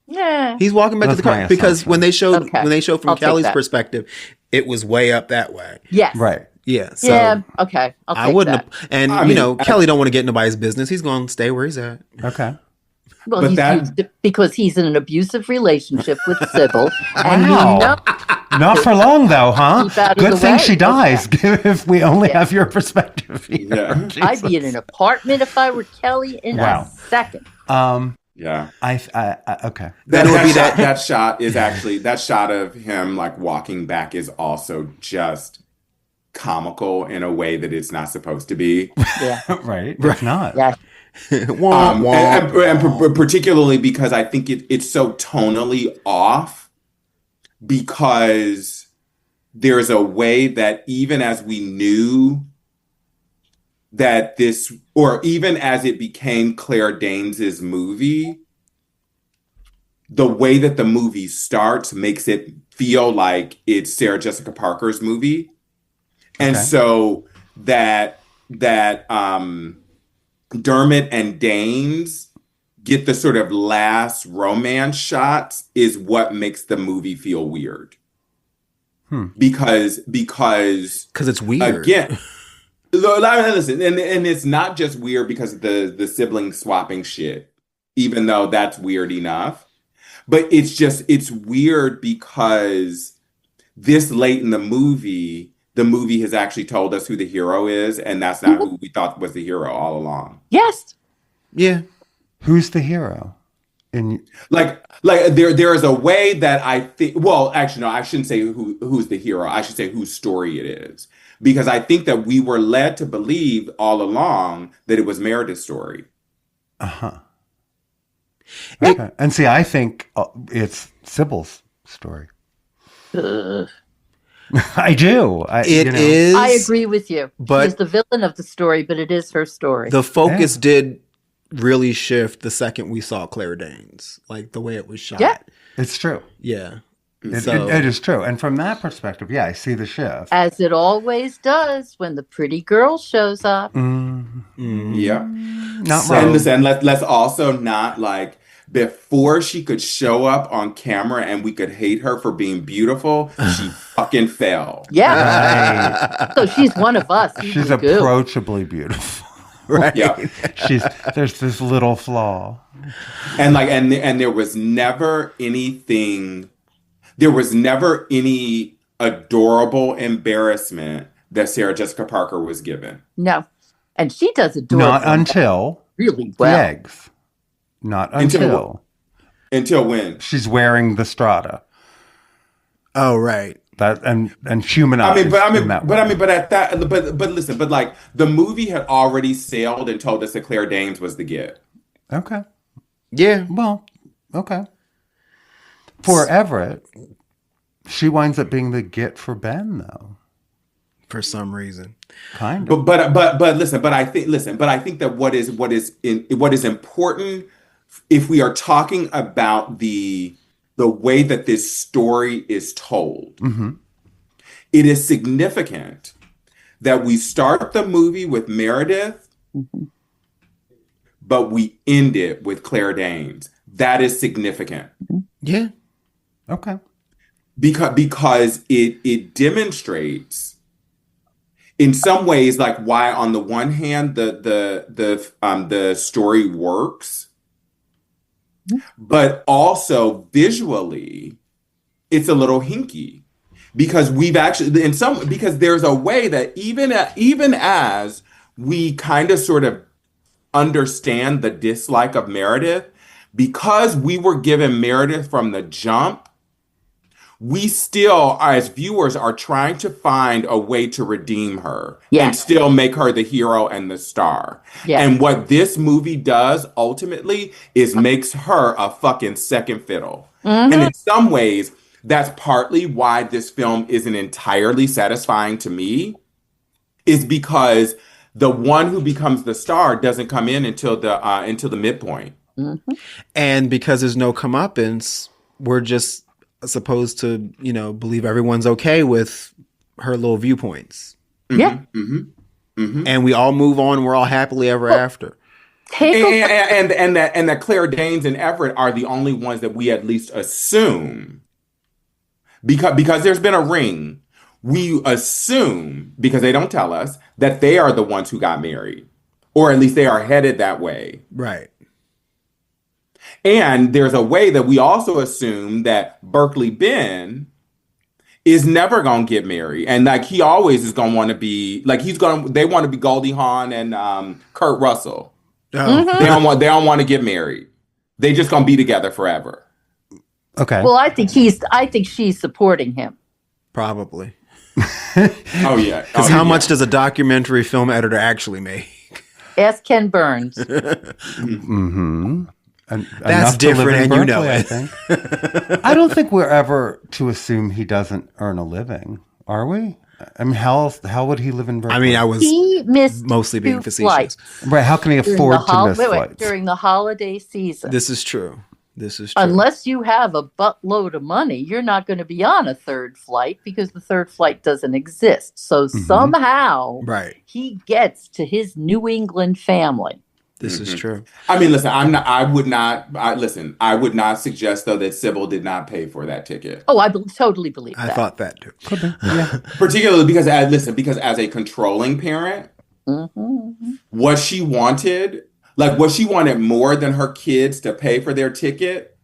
Yeah. He's walking back to the car because when they showed from Kelly's perspective, it was way up that way. Yes. Right. Yeah. So yeah. Okay. I wouldn't. And Kelly don't want to get in nobody's business. He's going to stay where he's at. Okay. Well, because he's in an abusive relationship with Sybil, and not for long though, huh? Good thing she dies. If we only have your perspective here. Yeah. I'd be in an apartment if I were Kelly in a second. Yeah. Okay. That shot is actually that shot of him like walking back is also just comical in a way that it's not supposed to be. Yeah. Right. It's not. Yeah. And particularly because I think it's so tonally off because there's a way that even as we knew that this, or even as it became Claire Danes' movie, the way that the movie starts makes it feel like it's Sarah Jessica Parker's movie. And so that Dermot and Danes get the sort of last romance shots is what makes the movie feel weird. Because it's weird. Again, listen, and it's not just weird because of the sibling swapping shit, even though that's weird enough. But it's weird because this late in the movie has actually told us who the hero is, and that's not who we thought was the hero all along. Yes. Yeah. Who's the hero? Like there is a way that I think. Well, actually, no, I shouldn't say who's the hero. I should say whose story it is, because I think that we were led to believe all along that it was Meredith's story. Okay. And see, I think it's Sybil's story. I do. Is. I agree with you. But she's the villain of the story, but it is her story. The focus did really shift the second we saw Claire Danes, like the way it was shot. Yeah, it's true. Yeah, it is true. And from that perspective, I see the shift, as it always does when the pretty girl shows up. Yeah, not wrong. And let's also not like. Before she could show up on camera and we could hate her for being beautiful, she fucking fell. Yeah. Right. So she's one of us. She's approachably beautiful. Right. Yeah. There's this little flaw. And there was never any adorable embarrassment that Sarah Jessica Parker was given. No. And she does adorable. Not until really well. The eggs. Not until when? She's wearing the strata. Oh, right. That and humanized. But listen, like the movie had already sailed and told us that Claire Danes was the get. Okay. Yeah. Well, okay. For Everett, she winds up being the get for Ben, though. For some reason. Kind of. But I think that what is important, if we are talking about the way that this story is told, it is significant that we start the movie with Meredith, but we end it with Claire Danes. That is significant. Yeah. Okay. Because it demonstrates in some ways like why on the one hand the story works, but also visually it's a little hinky because we've actually because there's a way that even as we kind of sort of understand the dislike of Meredith, because we were given Meredith from the jump, we still, as viewers, are trying to find a way to redeem her and still make her the hero and the star. Yeah. And what this movie does ultimately is makes her a fucking second fiddle. And in some ways, that's partly why this film isn't entirely satisfying to me, is because the one who becomes the star doesn't come in until the midpoint. And because there's no comeuppance, we're just supposed to, believe everyone's okay with her little viewpoints. Yeah. And we all move on. We're all happily ever after. And that Claire Danes and Everett are the only ones that we at least assume, because there's been a ring, we assume, because they don't tell us, that they are the ones who got married, or at least they are headed that way. Right. And there's a way that we also assume that Berkeley Ben is never going to get married. And like, he always is going to want to be like, they want to be Goldie Hawn and Kurt Russell. Oh. They don't want to get married. They just going to be together forever. Okay. Well, I think she's supporting him. Probably. Oh yeah. Because how much does a documentary film editor actually make? Ask Ken Burns. And that's different, and Berkeley, I think. I don't think we're ever to assume he doesn't earn a living Are we? I mean, how would he live in Brooklyn? I mean, I was mostly being facetious. Right. How can he afford to miss flights? During the holiday season. This is true. Unless you have a buttload of money, you're not going to be on a third flight because the third flight doesn't exist. So somehow he gets to his New England family. This is true. I mean, listen, I would not suggest though that Sybil did not pay for that ticket. Oh, I totally believe that. I thought that too. Yeah. Particularly because as a controlling parent, what she wanted more than her kids to pay for their ticket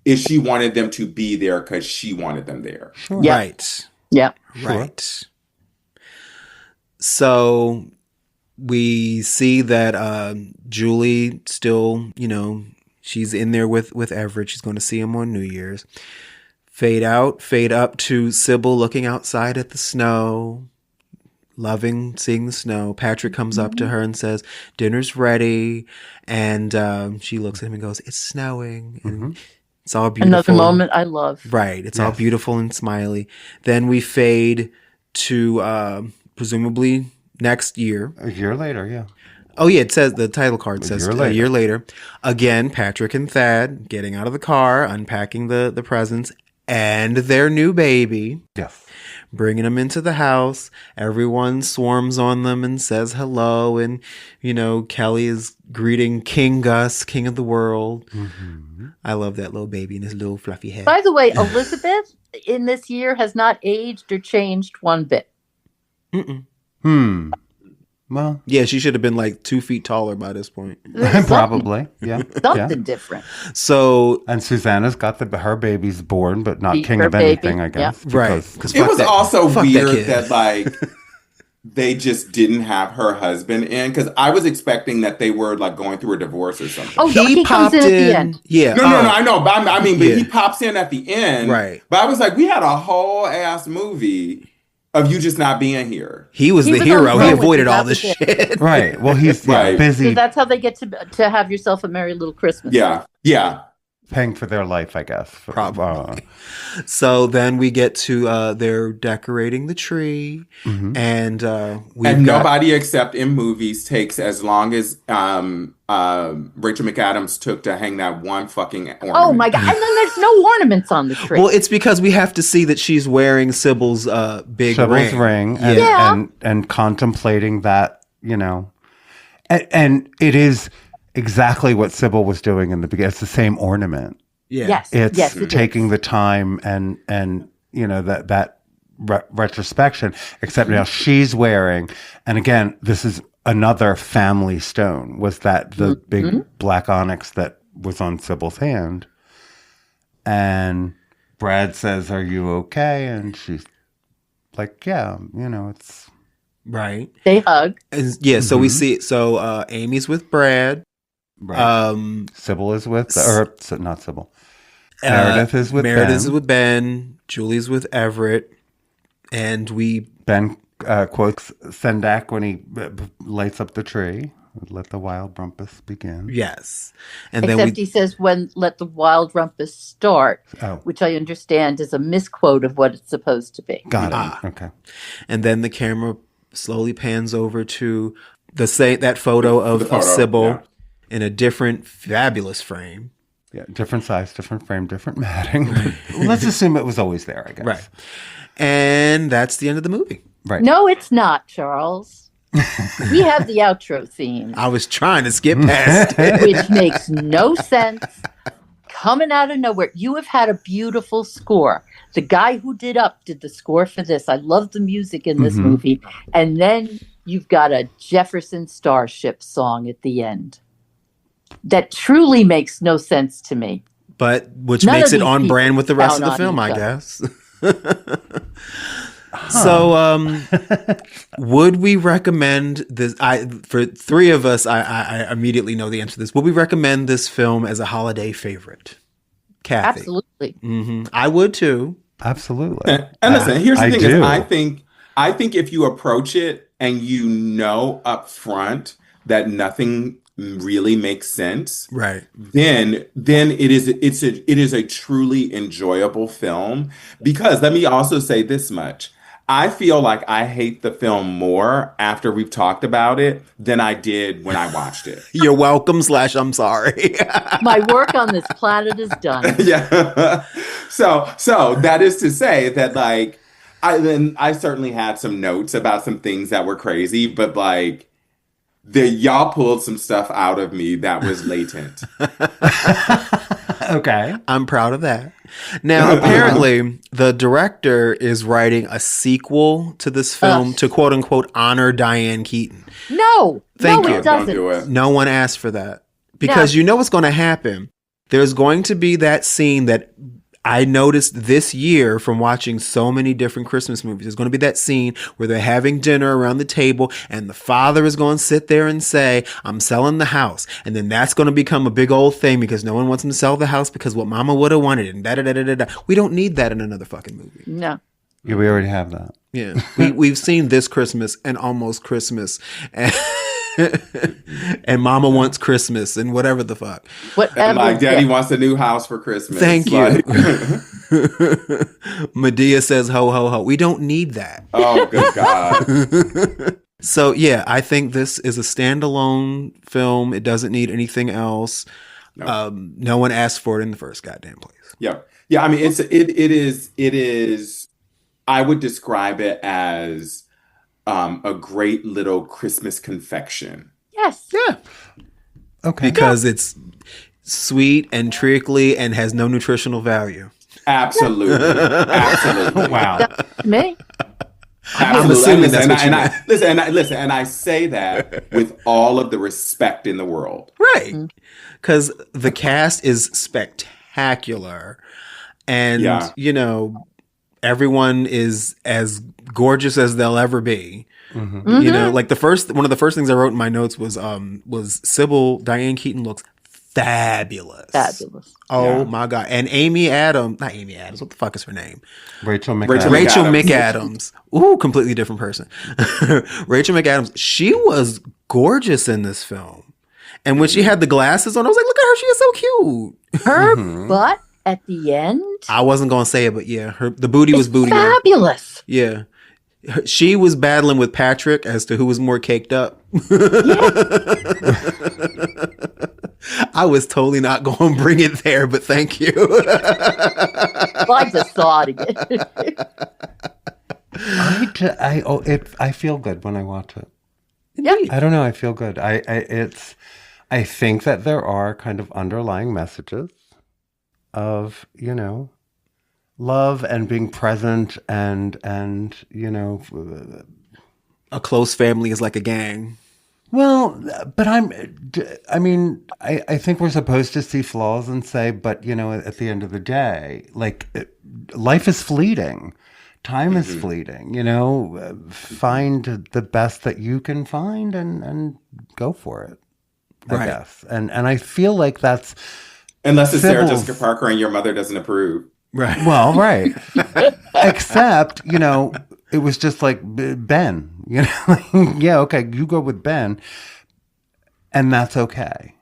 is she wanted them to be there because she wanted them there. Sure. Yep. Right. Yeah. Right. Sure. So we see that Julie still, she's in there with Everett. She's going to see him on New Year's. Fade out, fade up to Sybil looking outside at the snow, loving seeing the snow. Patrick comes up to her and says, dinner's ready. And she looks at him and goes, it's snowing. And it's all beautiful. Another moment I love. Right. It's all beautiful and smiley. Then we fade to presumably next year. A year later, yeah. Oh, yeah, it says, the title card says a year later. Again, Patrick and Thad getting out of the car, unpacking the presents, and their new baby. Yes. Bringing them into the house. Everyone swarms on them and says hello. And, Kelly is greeting King Gus, king of the world. I love that little baby and his little fluffy head. By the way, Elizabeth in this year has not aged or changed one bit. Well, yeah, she should have been like 2 feet taller by this point. Probably, yeah. Something different. So, and Susanna's got her baby's born, but not king of anything, I guess. Yeah. Right. It was also weird that like they just didn't have her husband in, because I was expecting that they were like going through a divorce or something. Oh, he comes in at the end. Yeah. No, I know. But he pops in at the end. Right. But I was like, we had a whole ass movie of you just not being here. He was the hero. He avoided all this shit. Right. Well, he's busy. So that's how they get to have yourself a merry little Christmas. Yeah. Yeah. Paying for their life, I guess. Probably. So then we get to they're decorating the tree, and nobody except in movies takes as long as Rachel McAdams took to hang that one fucking ornament. Oh my god! And then there's no ornaments on the tree. Well, it's because we have to see that she's wearing Sybil's Sybil's ring, and contemplating that, and it is exactly what Sybil was doing in the beginning. It's the same ornament. Yeah. It's taking the time and that retrospection, except now she's wearing, and again, this is another family stone, was that the big black onyx that was on Sybil's hand. And Brad says, "Are you okay?" And she's like, "Yeah, it's..." Right. They hug. And so we see, Amy's with Brad. Right. Sybil is with, not Sybil. Meredith is with Ben. Meredith is with Ben. Julie's with Everett. And Ben quotes Sendak when he lights up the tree. Let the wild rumpus begin. Yes. And Except he says, let the wild rumpus start, which I understand is a misquote of what it's supposed to be. Got it. Okay. And then the camera slowly pans over to that photo of Sybil in a different, fabulous frame. Yeah, different size, different frame, different matting. Let's assume it was always there, I guess. Right. And that's the end of the movie. Right. No, it's not, Charles. We have the outro theme. I was trying to skip past it. Which makes no sense. Coming out of nowhere. You have had a beautiful score. The guy who did the score for this. I love the music in this movie. And then you've got a Jefferson Starship song at the end. That truly makes no sense to me. But which makes it on brand with the rest of the film, I guess. So, would we recommend this? For three of us, I immediately know the answer to this. Would we recommend this film as a holiday favorite? Kathy? Absolutely. I would too. Absolutely. And listen, here's the thing: is I think if you approach it and up front that nothing really makes sense, right? Then it is a truly enjoyable film. Because let me also say this much: I feel like I hate the film more after we've talked about it than I did when I watched it. You're welcome / I'm sorry. My work on this planet is done. Yeah. So that is to say that like I certainly had some notes about some things that were crazy, but like y'all pulled some stuff out of me that was latent. Okay. I'm proud of that. Now, apparently, the director is writing a sequel to this film to quote unquote honor Diane Keaton. No, Thank you. It doesn't. Don't do it. No one asked for that because you know what's going to happen. There's going to be that scene that I noticed this year from watching so many different Christmas movies. There's going to be that scene where they're having dinner around the table and the father is going to sit there and say, I'm selling the house. And then that's going to become a big old thing because no one wants him to sell the house because what mama would have wanted and da-da-da-da-da-da. We don't need that in another fucking movie. No. Yeah, we already have that. Yeah. We've seen This Christmas and Almost Christmas and Mama Wants Christmas and whatever the fuck. And like Daddy wants a new house for Christmas. Thank you. Medea says ho ho ho. We don't need that. Oh, good God. So yeah, I think this is a standalone film. It doesn't need anything else. No one asked for it in the first goddamn place. Yeah. Yeah, I mean it is I would describe it as a great little Christmas confection. Yes. Yeah. Okay. Because it's sweet and trickly and has no nutritional value. Absolutely. Absolutely. Wow. Me? I'm assuming that's what you meant. Listen, and I say that with all of the respect in the world. Right. Because the cast is spectacular. And, you know, everyone is as gorgeous as they'll ever be. Mm-hmm. You know, like one of the first things I wrote in my notes was Sybil, Diane Keaton looks fabulous. Oh my God. And not Amy Adams, what the fuck is her name? Rachel McAdams. Ooh, completely different person. Rachel McAdams, she was gorgeous in this film. And when she had the glasses on, I was like, look at her, she is so cute. Her butt at the end? I wasn't going to say it, but yeah, the booty was booty. Fabulous. Yeah. She was battling with Patrick as to who was more caked up. I was totally not going to bring it there, but thank you. Well, I just saw it again. I feel good when I watch it. Yeah. I don't know. I feel good. I think that there are kind of underlying messages of, you know, love and being present and you know, a close family is like a gang. Well, but I think we're supposed to see flaws and say, but you know, at the end of the day, like life is fleeting. Time is fleeting, you know, find the best that you can find and go for it, I guess. And I feel like that's... Unless it's Sarah Jessica Parker and your mother doesn't approve. Right. Well, right. Except, you know, it was just like Ben, you know, yeah, okay, you go with Ben. And that's okay.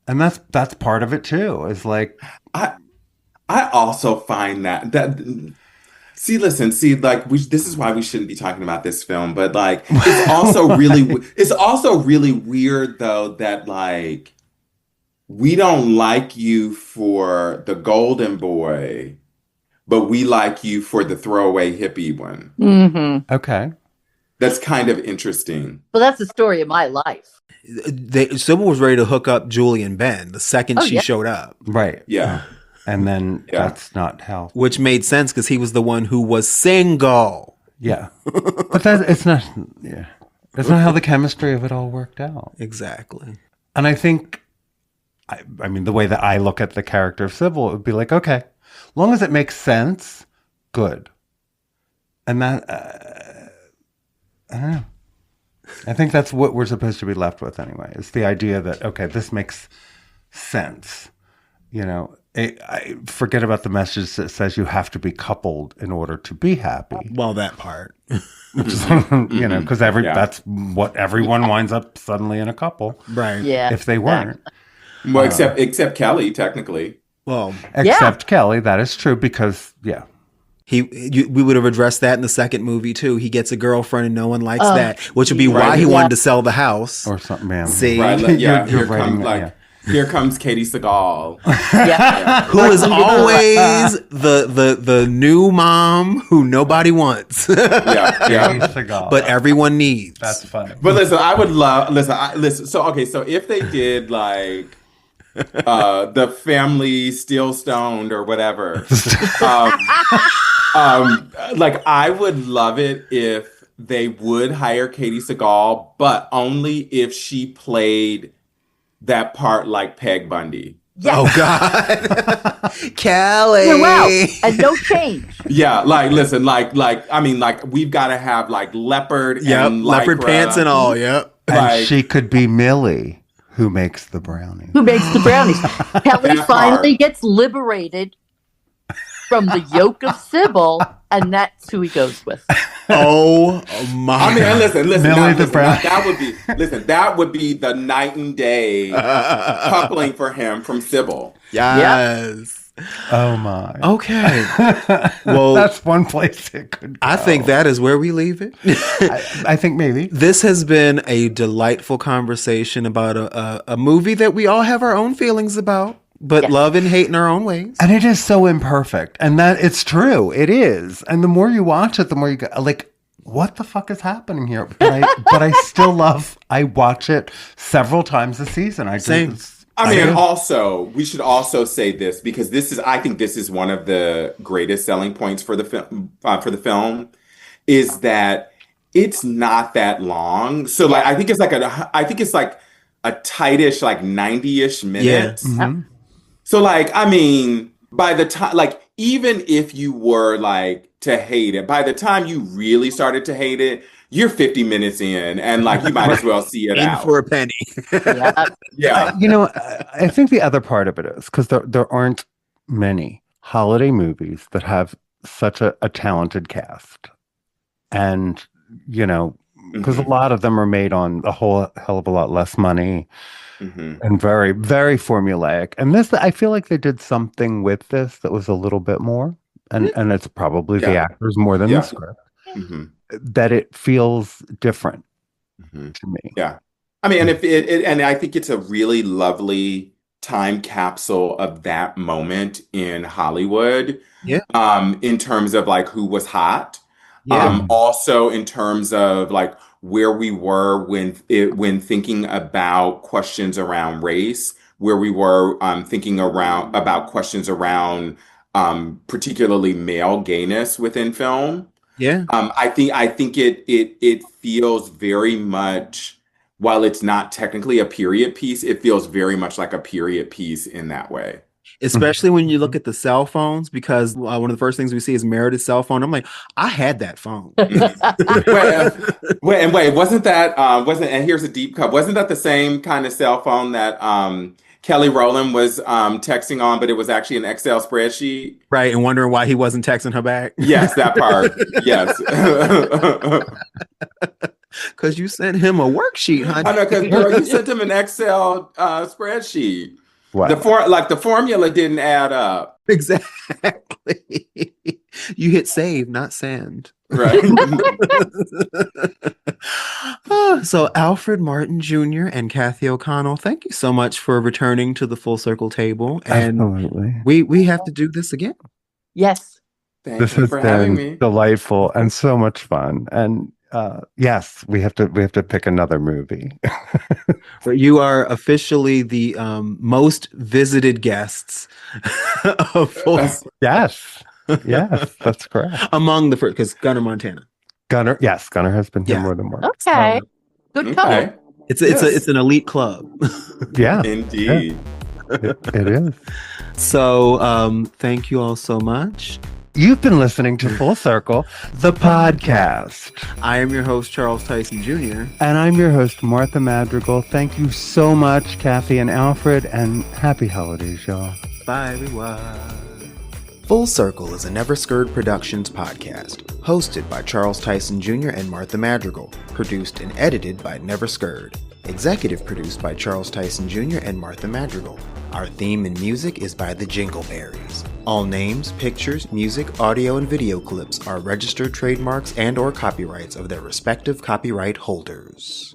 And that's part of it too. Is like... I also find that... See, like this is why we shouldn't be talking about this film, but like it's also really weird though that like we don't like you for the golden boy, but we like you for the throwaway hippie one. Mm-hmm. Okay. That's kind of interesting. Well, that's the story of my life. Sybil was ready to hook up Julie and Ben the second she showed up. Right. Yeah. And then that's not how. Which made sense because he was the one who was single. Yeah. But it's not, it's not how the chemistry of it all worked out. Exactly. And I think, I mean, the way that I look at the character of Sybil, it would be like, okay, as long as it makes sense, good. And that, I don't know. I think that's what we're supposed to be left with anyway. It's the idea that, okay, this makes sense. You know, I forget about the message that says you have to be coupled in order to be happy. Well, that part. You know, because that's what everyone winds up suddenly in a couple. Right. Yeah. If they weren't. Well, except Kelly, technically. Well, except Kelly, that is true because, We would have addressed that in the second movie too. He gets a girlfriend and no one likes that, which would be why he wanted to sell the house or something. Man, see, right? Here comes Katie Seagal, who is always the new mom who nobody wants. But everyone needs. That's funny. But listen, I would love listen. So if they did like the family still stoned or whatever, like I would love it if they would hire Katie Seagal, but only if she played that part like Peg Bundy. Yes. Oh God, Kelly! Yeah, wow, and no change. Yeah, like listen, like I mean, like we've got to have like leopard and leopard lycra. pants and all. Yep, and she could be Millie, who makes the brownies. Kelly finally gets liberated from the yoke of Sybil, and that's who he goes with. Oh my! I mean, listen. Millie the Brown. That would be the night and day coupling for him from Sybil. Yes. Yep. Oh my. Okay. Well, that's one place it could go. I think that is where we leave it. I think maybe. This has been a delightful conversation about a movie that we all have our own feelings about, but love and hate in our own ways. And it is so imperfect. And that it's true. It is. And the more you watch it, the more you go, like, what the fuck is happening here? But I still I watch it several times a season. Same. Also, we should also say this because I think this is one of the greatest selling points for the film is that it's not that long. So like, I think it's like a tightish, like 90-ish minutes. Yeah. Mm-hmm. So like, I mean, by the time, like, even if you were like to hate it, by the time you really started to hate it, you're 50 minutes in and like, you might as well see it out. For a penny. Yeah. You know, I think the other part of it is because there aren't many holiday movies that have such a talented cast. And, you know, because a lot of them are made on a whole hell of a lot less money. And very, very formulaic. And this, I feel like they did something with this that was a little bit more. And it's probably the actors more than the script. That it feels different to me. Yeah. I mean, and I think it's a really lovely time capsule of that moment in Hollywood. Yeah. In terms of like who was hot. Yeah. Also in terms of like where we were when thinking about questions around race, where we were thinking about questions around particularly male gayness within film. Yeah. I think it feels very much, while it's not technically a period piece, it feels very much like a period piece in that way. Especially when you look at the cell phones, because one of the first things we see is Meredith's cell phone. I'm like, I had that phone. Wait, wasn't that and here's a deep cut. Wasn't that the same kind of cell phone that Kelly Rowland was texting on, but it was actually an Excel spreadsheet? Right, and wondering why he wasn't texting her back. Yes, that part. Yes. Because you sent him a worksheet, honey. I know, because girl, you sent him an Excel spreadsheet. Wow. The formula didn't add up. Exactly. You hit save, not send. Right. So Alfred Martin Jr. and Kathy O'Connell, thank you so much for returning to the Full Circle table. And absolutely. We have to do this again. Yes. This has been delightful and so much fun. And yes, we have to pick another movie. You are officially the most visited guests of Full. Yes, that's correct. Among the first, because Gunnar Montana. Gunnar has been here more than once. Okay, good call. It's an elite club. Yeah, indeed. Yeah. It is. So thank you all so much. You've been listening to Full Circle, the podcast. I am your host, Charles Tyson Jr. And I'm your host, Martha Madrigal. Thank you so much, Kathy and Alfred, and happy holidays, y'all. Bye, everyone. Full Circle is a Never Scared Productions podcast. Hosted by Charles Tyson Jr. and Martha Madrigal. Produced and edited by Never Scurred. Executive produced by Charles Tyson Jr. and Martha Madrigal. Our theme and music is by the Jingleberries. All names, pictures, music, audio, and video clips are registered trademarks and/or copyrights of their respective copyright holders.